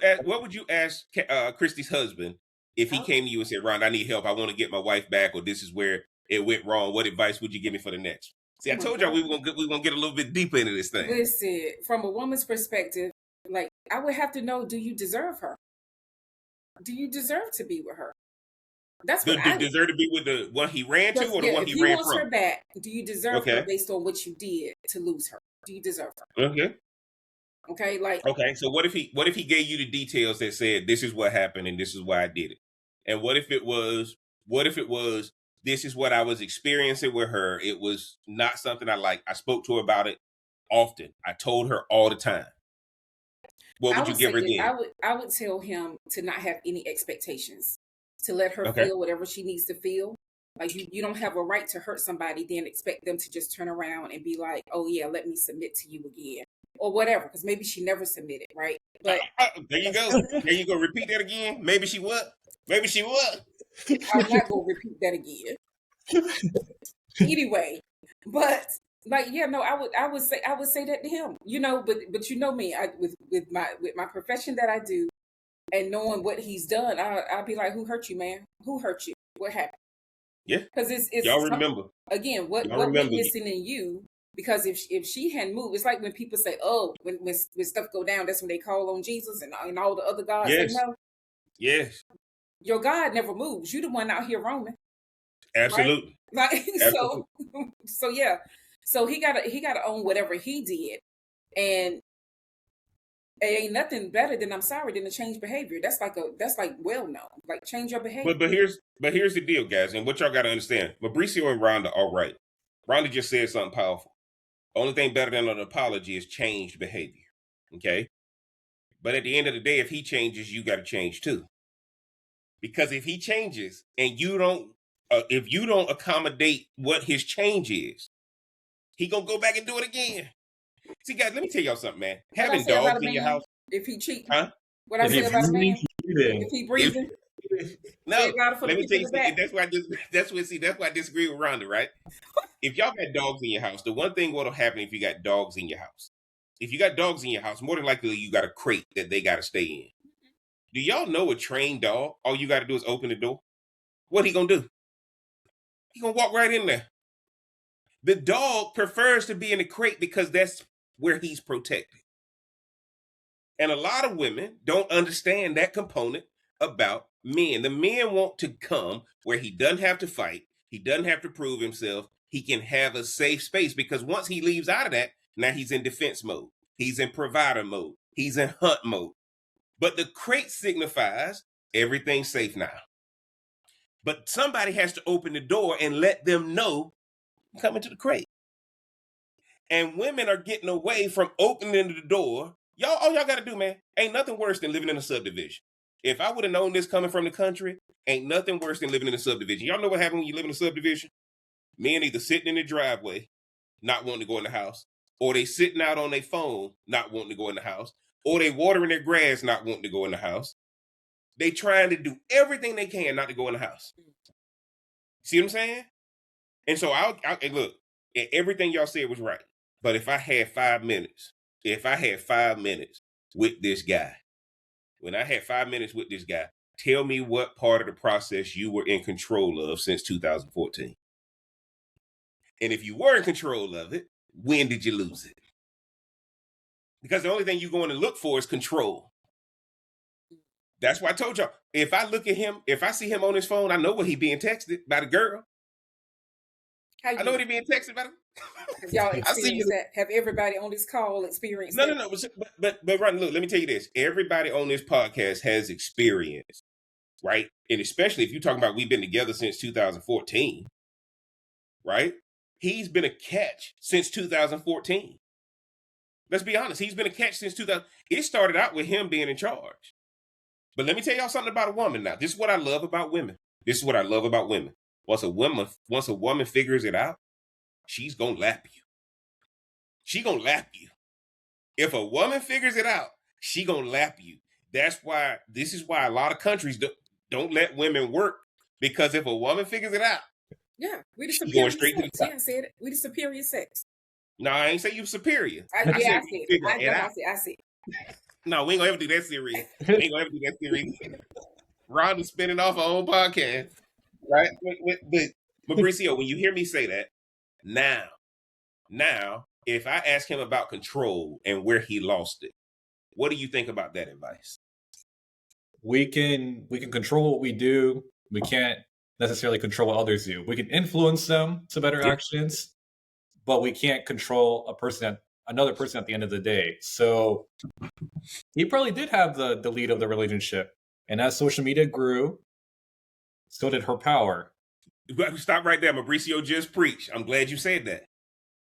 you ask Kristy's husband if he came to you and said, "Rhonda, I need help. I want to get my wife back, or this is where it went wrong. What advice would you give me for the next?" See, I told y'all we were gonna get a little bit deeper into this thing. Listen, from a woman's perspective, like I would have to know: do you deserve her? Do you deserve to be with her? That's what I deserve to be with the one he ran to, or the one he ran from. If he wants her back, do you deserve her based on what you did to lose her? Do you deserve her? Okay. Okay. So what if he gave you the details that said this is what happened and this is why I did it, and what if it was this is what I was experiencing with her? It was not something I liked. I spoke to her about it often. I told her all the time. What would you give her then? I would tell him to not have any expectations, to let her feel whatever she needs to feel. Like you don't have a right to hurt somebody, then expect them to just turn around and be like, "Oh yeah, let me submit to you again," or whatever. Because maybe she never submitted, right? But there you go. There you go. Repeat that again. Maybe she would. Maybe she would. I'm not gonna repeat that again. Anyway, but like, yeah, no, I would say that to him, but you know me, with my profession that I do, and knowing what he's done, I'll be like, who hurt you, man? Who hurt you? What happened? Yeah, because it's y'all remember again what we're missing in you. Because if she hadn't moved, it's like when people say, oh, when stuff go down, that's when they call on Jesus and all the other gods. Yes. Say no. Yes. Your God never moves. You the one out here roaming. Absolutely. Right? Like Absolutely. So yeah. So he gotta own whatever he did, and it ain't nothing better than I'm sorry than to change behavior. That's like well known. Like change your behavior. But here's the deal, guys, and what y'all gotta understand. Mauricio and Rhonda are right. Rhonda just said something powerful. Only thing better than an apology is changed behavior. Okay? But at the end of the day, if he changes, you gotta change too. Because if he changes and you don't if you don't accommodate what his change is, he gonna go back and do it again. See, guys, let me tell y'all something, man. What I Having say about dogs a in your man house, if he cheating? huh? What I If say he's about a man really cheating, if he If, breathing? no, Say God for the let me people tell in you. the back. That's why I disagree with Rhonda, right? If y'all got dogs in your house, the one thing what'll happen if you got dogs in your house, if you got dogs in your house, more than likely you got a crate that they got to stay in. Do y'all know a trained dog? All you got to do is open the door. What he gonna do? He gonna walk right in there. The dog prefers to be in the crate because that's where he's protected. And a lot of women don't understand that component about men. The men want to come where he doesn't have to fight, he doesn't have to prove himself. He can have a safe space because once he leaves out of that, now he's in defense mode. He's in provider mode. He's in hunt mode. But the crate signifies everything's safe now. But somebody has to open the door and let them know come into the crate. And women are getting away from opening the door. Y'all, all y'all got to do, man, ain't nothing worse than living in a subdivision. If I would have known this coming from the country, ain't nothing worse than living in a subdivision. Y'all know what happens when you live in a subdivision? Men either sitting in the driveway, not wanting to go in the house, or they sitting out on their phone, not wanting to go in the house, or they watering their grass, not wanting to go in the house. They trying to do everything they can not to go in the house. See what I'm saying? And so and look, everything y'all said was right. But if I had 5 minutes, with this guy, when I had 5 minutes with this guy, tell me what part of the process you were in control of since 2014. And if you were in control of it, when did you lose it? Because the only thing you're going to look for is control. That's why I told y'all, if I look at him, if I see him on his phone, I know what he being texted by the girl. I know what he being texted by. Have y'all I see you. experienced that? Have everybody on this call experienced No, that? no, no. But Ron, look, let me tell you this. Everybody on this podcast has experience, right? And especially if you're talking about we've been together since 2014, right? He's been a catch since 2014. Let's be honest. He's been a catch since 2000. It started out with him being in charge. But let me tell y'all something about a woman now. This is what I love about women. Once a woman figures it out, she's gonna lap you. She gonna lap you. If a woman figures it out, she gonna lap you. This is why a lot of countries don't let women work, because if a woman figures it out, Yeah, we the she superior going straight to the sex. top. Yeah, I said it. We the superior sex. No, I ain't say you superior. I said you it. figure it That's out. I said. No, we ain't gonna ever do that series. Rhonda's spinning off her own podcast, right? But Mauricio, when you hear me say that, now, if I ask him about control and where he lost it, what do you think about that advice? we can control what we do. We can't necessarily control what others do. We can influence them to better actions, but we can't control another person at the end of the day. So he probably did have the lead of the relationship. And as social media grew, so did her power. Stop right there. Mauricio just preached. I'm glad you said that.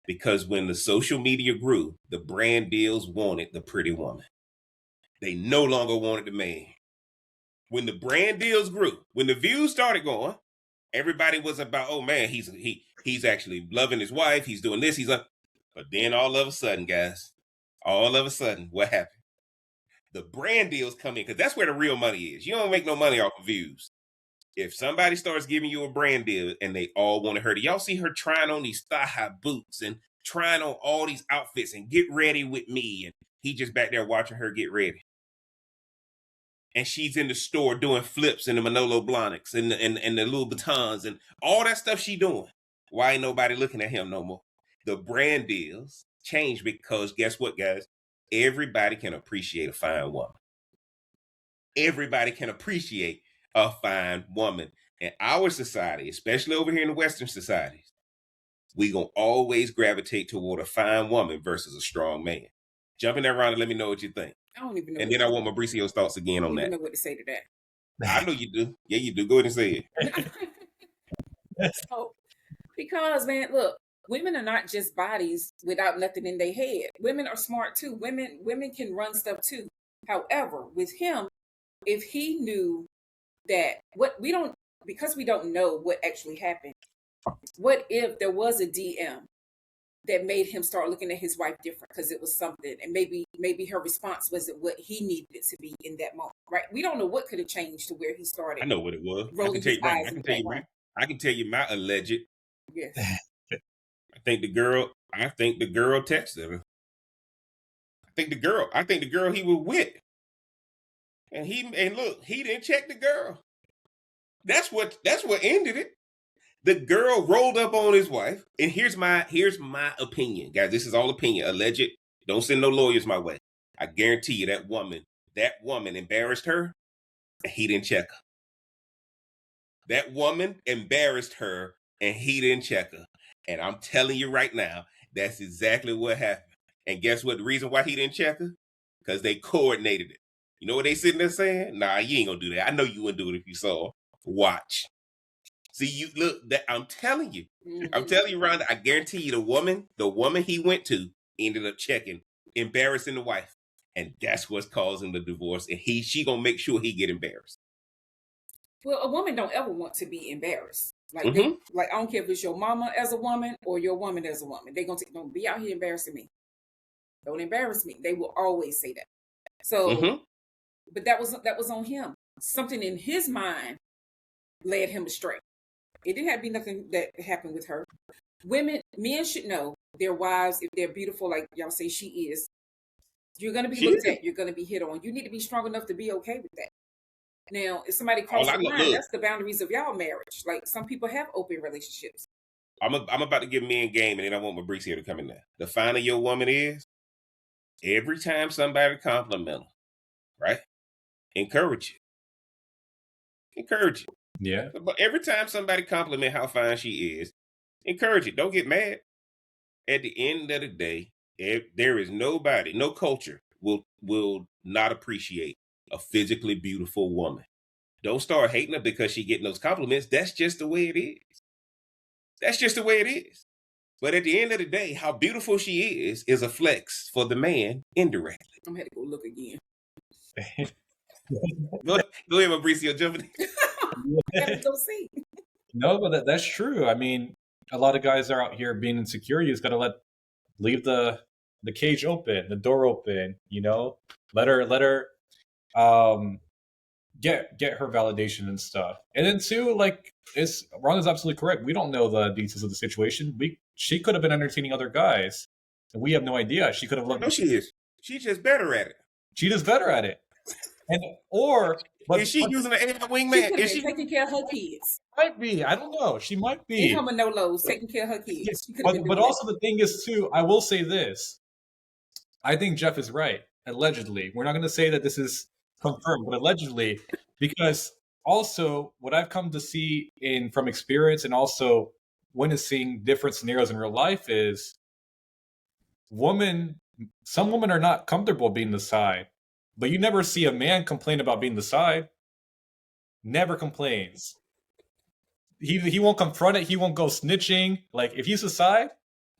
Because when the social media grew, the brand deals wanted the pretty woman. They no longer wanted the man. When the brand deals grew, when the views started going, everybody was about, oh man, he's actually loving his wife. He's doing this. But then all of a sudden, guys, what happened? The brand deals come in, because that's where the real money is. You don't make no money off of views. If somebody starts giving you a brand deal and they all want to hurt it, y'all see her trying on these thigh-high boots and trying on all these outfits and get ready with me, and he just back there watching her get ready. And she's in the store doing flips in the Manolo Blahniks and the Louboutins and all that stuff she doing. Why ain't nobody looking at him no more? The brand deals change because guess what, guys? Everybody can appreciate a fine woman. Everybody can appreciate a fine woman. In our society, especially over here in the Western societies, we gonna always gravitate toward a fine woman versus a strong man. Jump in that round and let me know what you think. I don't even know. And then I want Mauricio's thoughts again on that. I don't even know what to say to that. I know you do. Yeah, you do. Go ahead and say it. So, because man, look, women are not just bodies without nothing in their head. Women are smart too. Women can run stuff too. However, with him, if he knew that because we don't know what actually happened, what if there was a DM that made him start looking at his wife different because it was something, and maybe her response wasn't what he needed it to be in that moment, right? We don't know what could have changed to where he started I know what it was. rolling his eyes I in can the tell you background. I can tell you my alleged. Yes. I think the girl texted her. I think the girl he was with. And look, he didn't check the girl. That's what ended it. The girl rolled up on his wife, and here's my opinion, guys. This is all opinion, alleged. Don't send no lawyers my way. I guarantee you that woman embarrassed her, and he didn't check her. That woman embarrassed her, and he didn't check her. And I'm telling you right now, that's exactly what happened. And guess what? The reason why he didn't check her? Because they coordinated it. You know what they sitting there saying? Nah, you ain't gonna do that. I know you wouldn't do it if you saw her. Watch. See, you look that I'm telling you. I'm telling you, Rhonda, I guarantee you the woman he went to ended up checking, embarrassing the wife. And that's what's causing the divorce. And she gonna make sure he get embarrassed. Well, a woman don't ever want to be embarrassed. Like Mhm. I don't care if it's your mama as a woman or your woman as a woman. They don't be out here embarrassing me. Don't embarrass me. They will always say that. So, Mhm. but that was on him. Something in his mind led him astray. It didn't have to be nothing that happened with her. Men should know their wives, if they're beautiful, like y'all say she is, you're gonna be She looked is. at, you're gonna be hit on. You need to be strong enough to be okay with that. Now, if somebody All crosses I the look, line, that's the boundaries of y'all marriage. Like some people have open relationships. I'm about to give men game, and then I want Mauricio to come in there. The finer your woman is, every time somebody compliment her, right? Encourage it. Encourage it. Yeah. But every time somebody compliment how fine she is, encourage it. Don't get mad. At the end of the day, there is nobody, no culture will not appreciate a physically beautiful woman. Don't start hating her because she getting those compliments. That's just the way it is. That's just the way it is. But at the end of the day, how beautiful she is a flex for the man indirectly. I'm gonna have to go look again. Go ahead, Mauricio, jump in. I gotta go see. No, but that's true. I mean, a lot of guys are out here being insecure. You just gotta leave the cage open, the door open. You know, let her get her validation and stuff. And then too, like, Ron is absolutely correct. We don't know the details of the situation. She could have been entertaining other guys, and we have no idea. She could have No, she is. She's just better at it. She is better at it. And Is she using the AI She wingman? could have Is been she? taking care of her kids. might be. I don't know. She might In be. her Manolos, taking care of her kids. She could have been But doing also the thing is too, I will say this. I think Jeff is right. Allegedly. We're not going to say that this is confirmed, but allegedly, because also what I've come to see from experience and also witnessing different scenarios in real life is some women are not comfortable being the side, but you never see a man complain about being the side. Never complains. He won't confront it. He won't go snitching. Like if he's the side,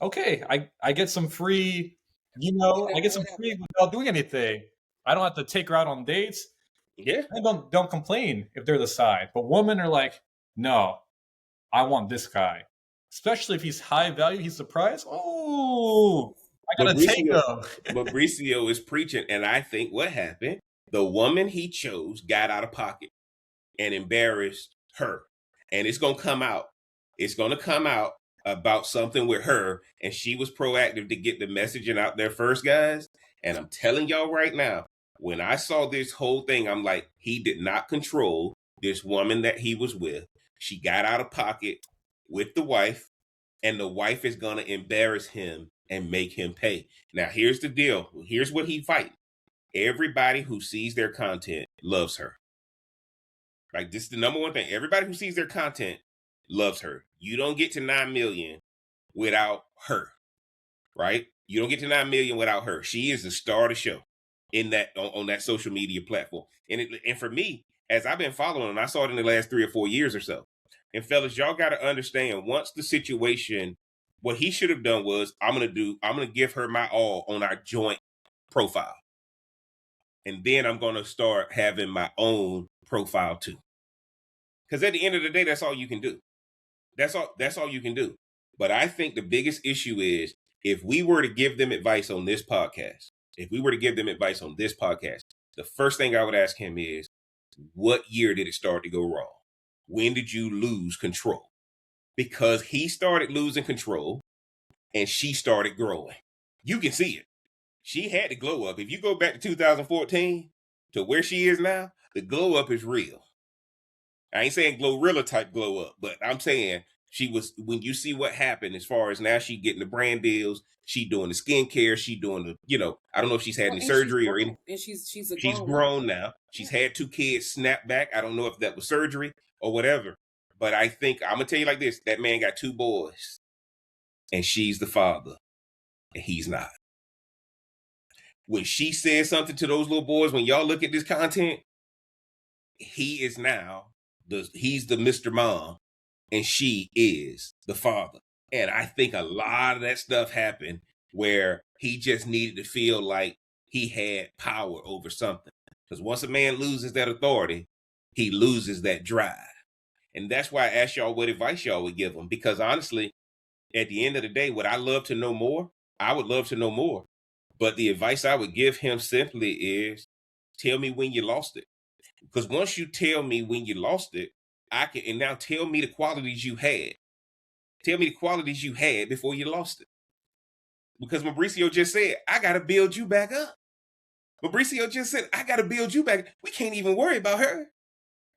okay, I get some free, I get some free without doing anything. I don't have to take her out on dates. Yeah. And don't complain if they're the side. But women are like, no, I want this guy. Especially if he's high value, he's the prize. Oh, I gotta take him. Mauricio is preaching, and I think what happened, the woman he chose got out of pocket and embarrassed her. And it's gonna come out. It's gonna come out about something with her, and she was proactive to get the messaging out there first, guys. And I'm telling y'all right now, when I saw this whole thing, I'm like, he did not control this woman that he was with. She got out of pocket with the wife, and the wife is gonna embarrass him and make him pay. Now, here's the deal. Here's what he fighting. Everybody who sees their content loves her. Like, this is the number one thing. Everybody who sees their content loves her. You don't get to 9 million without her, right? You don't get to 9 million without her. She is the star of the show in that on that social media platform. And for me, as I've been following, and I saw it in the last 3 or 4 years or so. And fellas, y'all got to understand, once the situation, what he should have done was, I'm gonna give her my all on our joint profile. And then I'm gonna start having my own profile too. Because at the end of the day, that's all you can do. That's all you can do. But I think the biggest issue is if we were to give them advice on this podcast, the first thing I would ask him is, what year did it start to go wrong? When did you lose control? Because he started losing control and she started growing. You can see it. She had to glow up. If you go back to 2014 to where she is now, the glow up is real. I ain't saying Glorilla type glow up, but I'm saying she was, when you see what happened as far as now she getting the brand deals, she doing the skincare, she doing the, I don't know if she's had any surgery or anything. And she's grown now. She's had 2 kids snap back. I don't know if that was surgery or whatever. But I think, I'm going to tell you like this, that man got 2 boys and she's the father and he's not. When she says something to those little boys, when y'all look at this content, he is now, he's the Mr. Mom and she is the father. And I think a lot of that stuff happened where he just needed to feel like he had power over something. Because once a man loses that authority, he loses that drive. And that's why I asked y'all what advice y'all would give him. Because honestly, at the end of the day, would I love to know more? I would love to know more. But the advice I would give him simply is, tell me when you lost it. Because once you tell me when you lost it, and now tell me the qualities you had. Tell me the qualities you had before you lost it. Because Mauricio just said, I got to build you back up. Mauricio just said, I got to build you back. We can't even worry about her.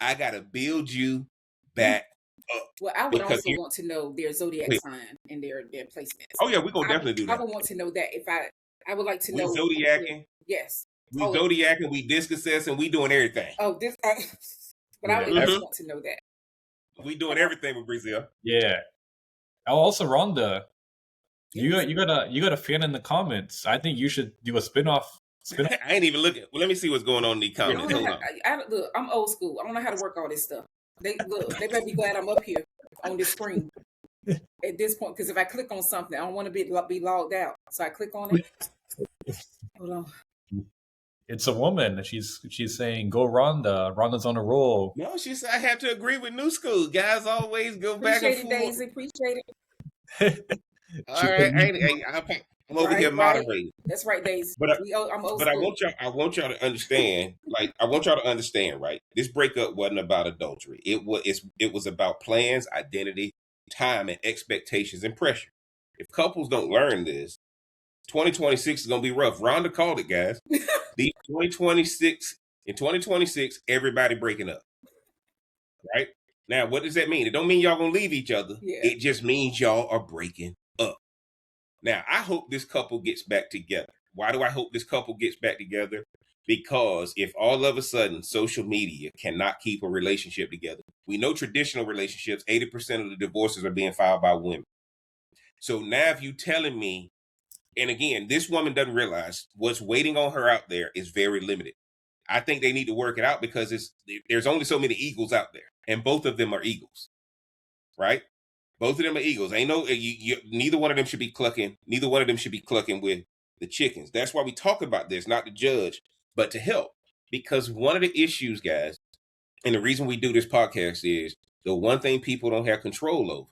I got to build you back up. Well, I would also want to know their zodiac sign and their placements. Oh, yeah, we're going to definitely do that. I would want to know that. I would like to know. We zodiacking. Yes. We zodiacking, we disc assessing, we doing everything. Oh, but I would want to know that. We doing everything with Brazil. Yeah. Oh, also, Rhonda, you got a fan in the comments. I think you should do a spinoff. I ain't even looking. Well, let me see what's going on in the comments. Look, I'm old school. I don't know how to work all this stuff. They better be glad I'm up here on this screen at this point. Because if I click on something, I don't want to be logged out. So I click on it. Hold on. It's a woman. She's saying, "Go Rhonda. Rhonda's on a roll." No, she said I have to agree with New School. Guys always go back and forth. Daisy, appreciate it. All right, I'm over here moderating. That's right, Daisy. But I'm old school. I want y'all to understand. I want y'all to understand. Right, this breakup wasn't about adultery. It was about plans, identity, time, and expectations and pressure. If couples don't learn this, 2026 is gonna be rough. Rhonda called it, guys. In 2026, everybody breaking up. Right? Now, what does that mean? It don't mean y'all gonna leave each other. Yeah. It just means y'all are breaking up. Now, I hope this couple gets back together. Why do I hope this couple gets back together? Because if all of a sudden social media cannot keep a relationship together, we know traditional relationships, 80% of the divorces are being filed by women. So now if you telling me, and again, this woman doesn't realize what's waiting on her out there is very limited. I think they need to work it out because there's only so many eagles out there, and both of them are eagles, right? Both of them are eagles. Ain't no, neither one of them should be clucking. Neither one of them should be clucking with the chickens. That's why we talk about this, not to judge, but to help. Because one of the issues, guys, and the reason we do this podcast is the one thing people don't have control over,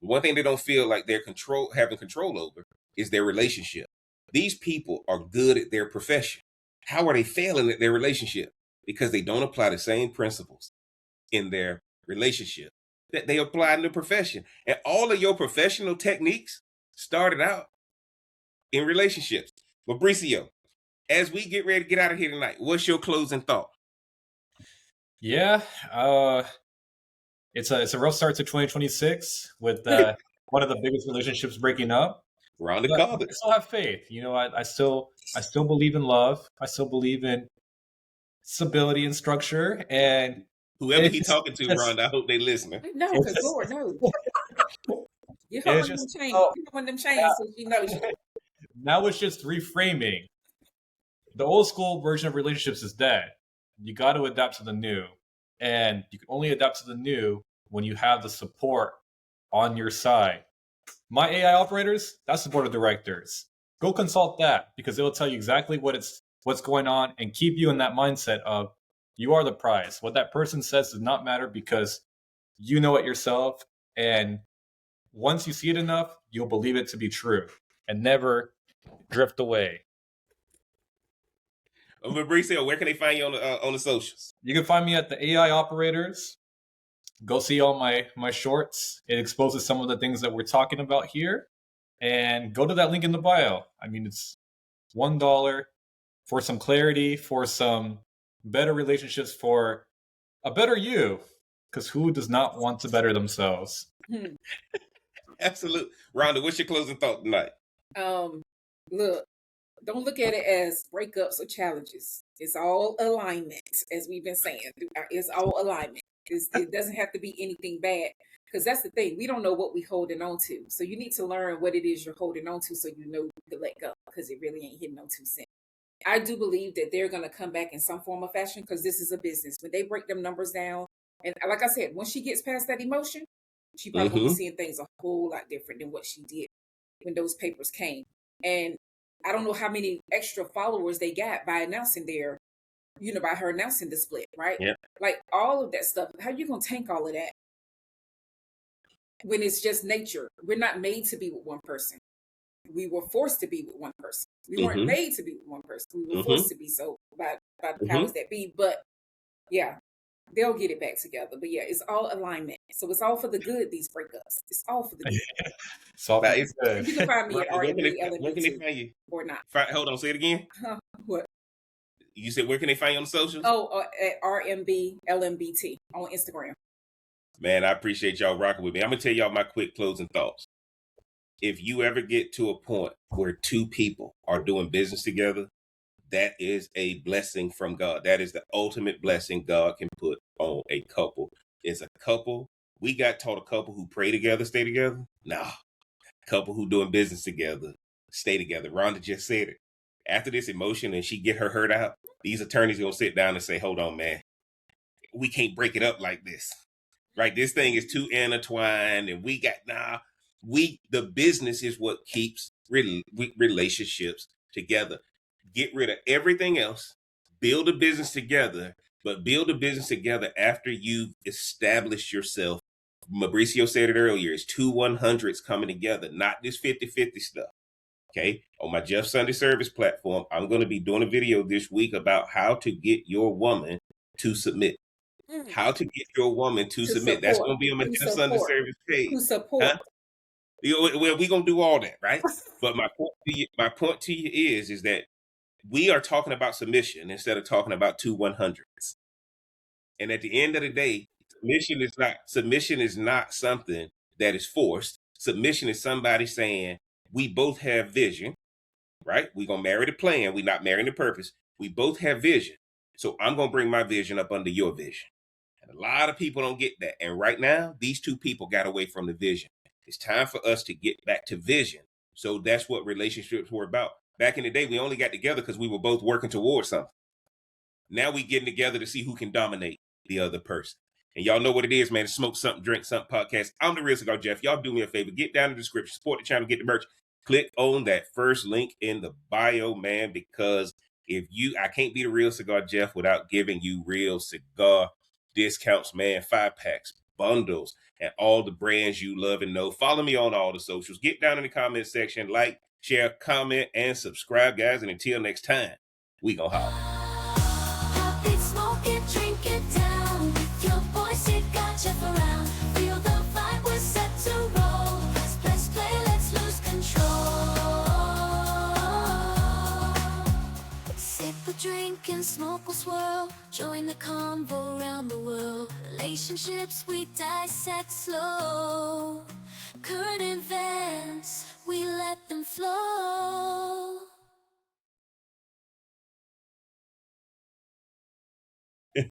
the one thing they don't feel like they're having control over is their relationship. These people are good at their profession. How are they failing at their relationship? Because they don't apply the same principles in their relationship that they apply in the profession. And all of your professional techniques started out in relationships. Mauricio, as we get ready to get out of here tonight, what's your closing thought? Yeah, it's a rough start to 2026 with one of the biggest relationships breaking up. Round the carpet. I still have faith. I still believe in love. I still believe in stability and structure. And whoever he's talking to, Rhonda, I hope they listening. No, because Lord knows. You're holding them chains. You're holding them chains so she knows you. Now it's just reframing. The old school version of relationships is dead. You got to adapt to the new. And you can only adapt to the new when you have the support on your side. My AI operators, that's the board of directors. Go consult that because it'll tell you exactly what's going on and keep you in that mindset of you are the prize. What that person says does not matter because you know it yourself. And once you see it enough, you'll believe it to be true and never drift away. Mauricio, where can they find you on the socials? You can find me at the AI Operators. Go see all my shorts. It exposes some of the things that we're talking about here. And go to that link in the bio. I mean, it's $1 for some clarity, for some better relationships, for a better you. Because who does not want to better themselves? Absolutely. Rhonda, what's your closing thought tonight? Look, don't look at it as breakups or challenges. It's all alignment, as we've been saying. It's all alignment. It doesn't have to be anything bad, because that's the thing. We don't know what we're holding on to. So you need to learn what it is you're holding on to so you know to let go, because it really ain't hitting on 2 cents. I do believe that they're going to come back in some form of fashion, because this is a business. When they break them numbers down, and like I said, once she gets past that emotion, she probably will be seeing things a whole lot different than what she did when those papers came. And I don't know how many extra followers they got by announcing by her announcing the split, right? Yep. Like all of that stuff. How you gonna tank all of that when it's just nature? We're not made to be with one person. We were forced to be with one person. We weren't made to be with one person. We were forced to be so by the powers that be. But yeah, they'll get it back together. But yeah, it's all alignment. So it's all for the good, these breakups. It's all for the good. So You can find me at where can they RMB find you? or not. Hold on, say it again. What? You said where can they find you on the socials? Oh, at RMB LMBT on Instagram. Man, I appreciate y'all rocking with me. I'm going to tell y'all my quick closing thoughts. If you ever get to a point where 2 people are doing business together, that is a blessing from God. That is the ultimate blessing God can put on a couple. It's a couple. We got taught a couple who pray together, stay together. Nah, couple who doing business together, stay together. Rhonda just said it. After this emotion and she get her hurt out, these attorneys going to sit down and say, hold on, man, we can't break it up like this. Right? This thing is too intertwined, and the business is what keeps relationships together. Get rid of everything else, build a business together, but build a business together after you've established yourself. Mauricio said it earlier, it's 2 100s coming together, not this 50-50 stuff. Okay, on my Jeff Sunday Service platform, I'm going to be doing a video this week about how to get your woman to submit. How to get your woman to submit. That's going to be on my Jeff Sunday Service page. To support. Huh? Well, we're going to do all that, right? But my point to you is that we are talking about submission instead of talking about 2 100s. And at the end of the day, submission is not something that is forced. Submission is somebody saying, we both have vision, right? We're going to marry the plan. We're not marrying the purpose. We both have vision. So I'm going to bring my vision up under your vision. And a lot of people don't get that. And right now, these 2 people got away from the vision. It's time for us to get back to vision. So that's what relationships were about. Back in the day, we only got together because we were both working towards something. Now we getting together to see who can dominate the other person. And y'all know what it is, man. Smoke Something, Drink Something podcast. I'm the Real Cigar Jeff. Y'all do me a favor. Get down in the description. Support the channel. Get the merch. Click on that first link in the bio, man, because I can't be the Real Cigar Jeff without giving you real cigar discounts, man, 5-packs, bundles, and all the brands you love and know. Follow me on all the socials. Get down in the comment section, like, share, comment, and subscribe, guys. And until next time, we gon' holler. Hot beat, smoke it, drink it down. With your boy Cigar Jeff around. Feel the vibe, we're set to roll. Press play, let's lose control. Sip a drink and smoke a swirl. Join the convo around the world. Relationships we dissect slow.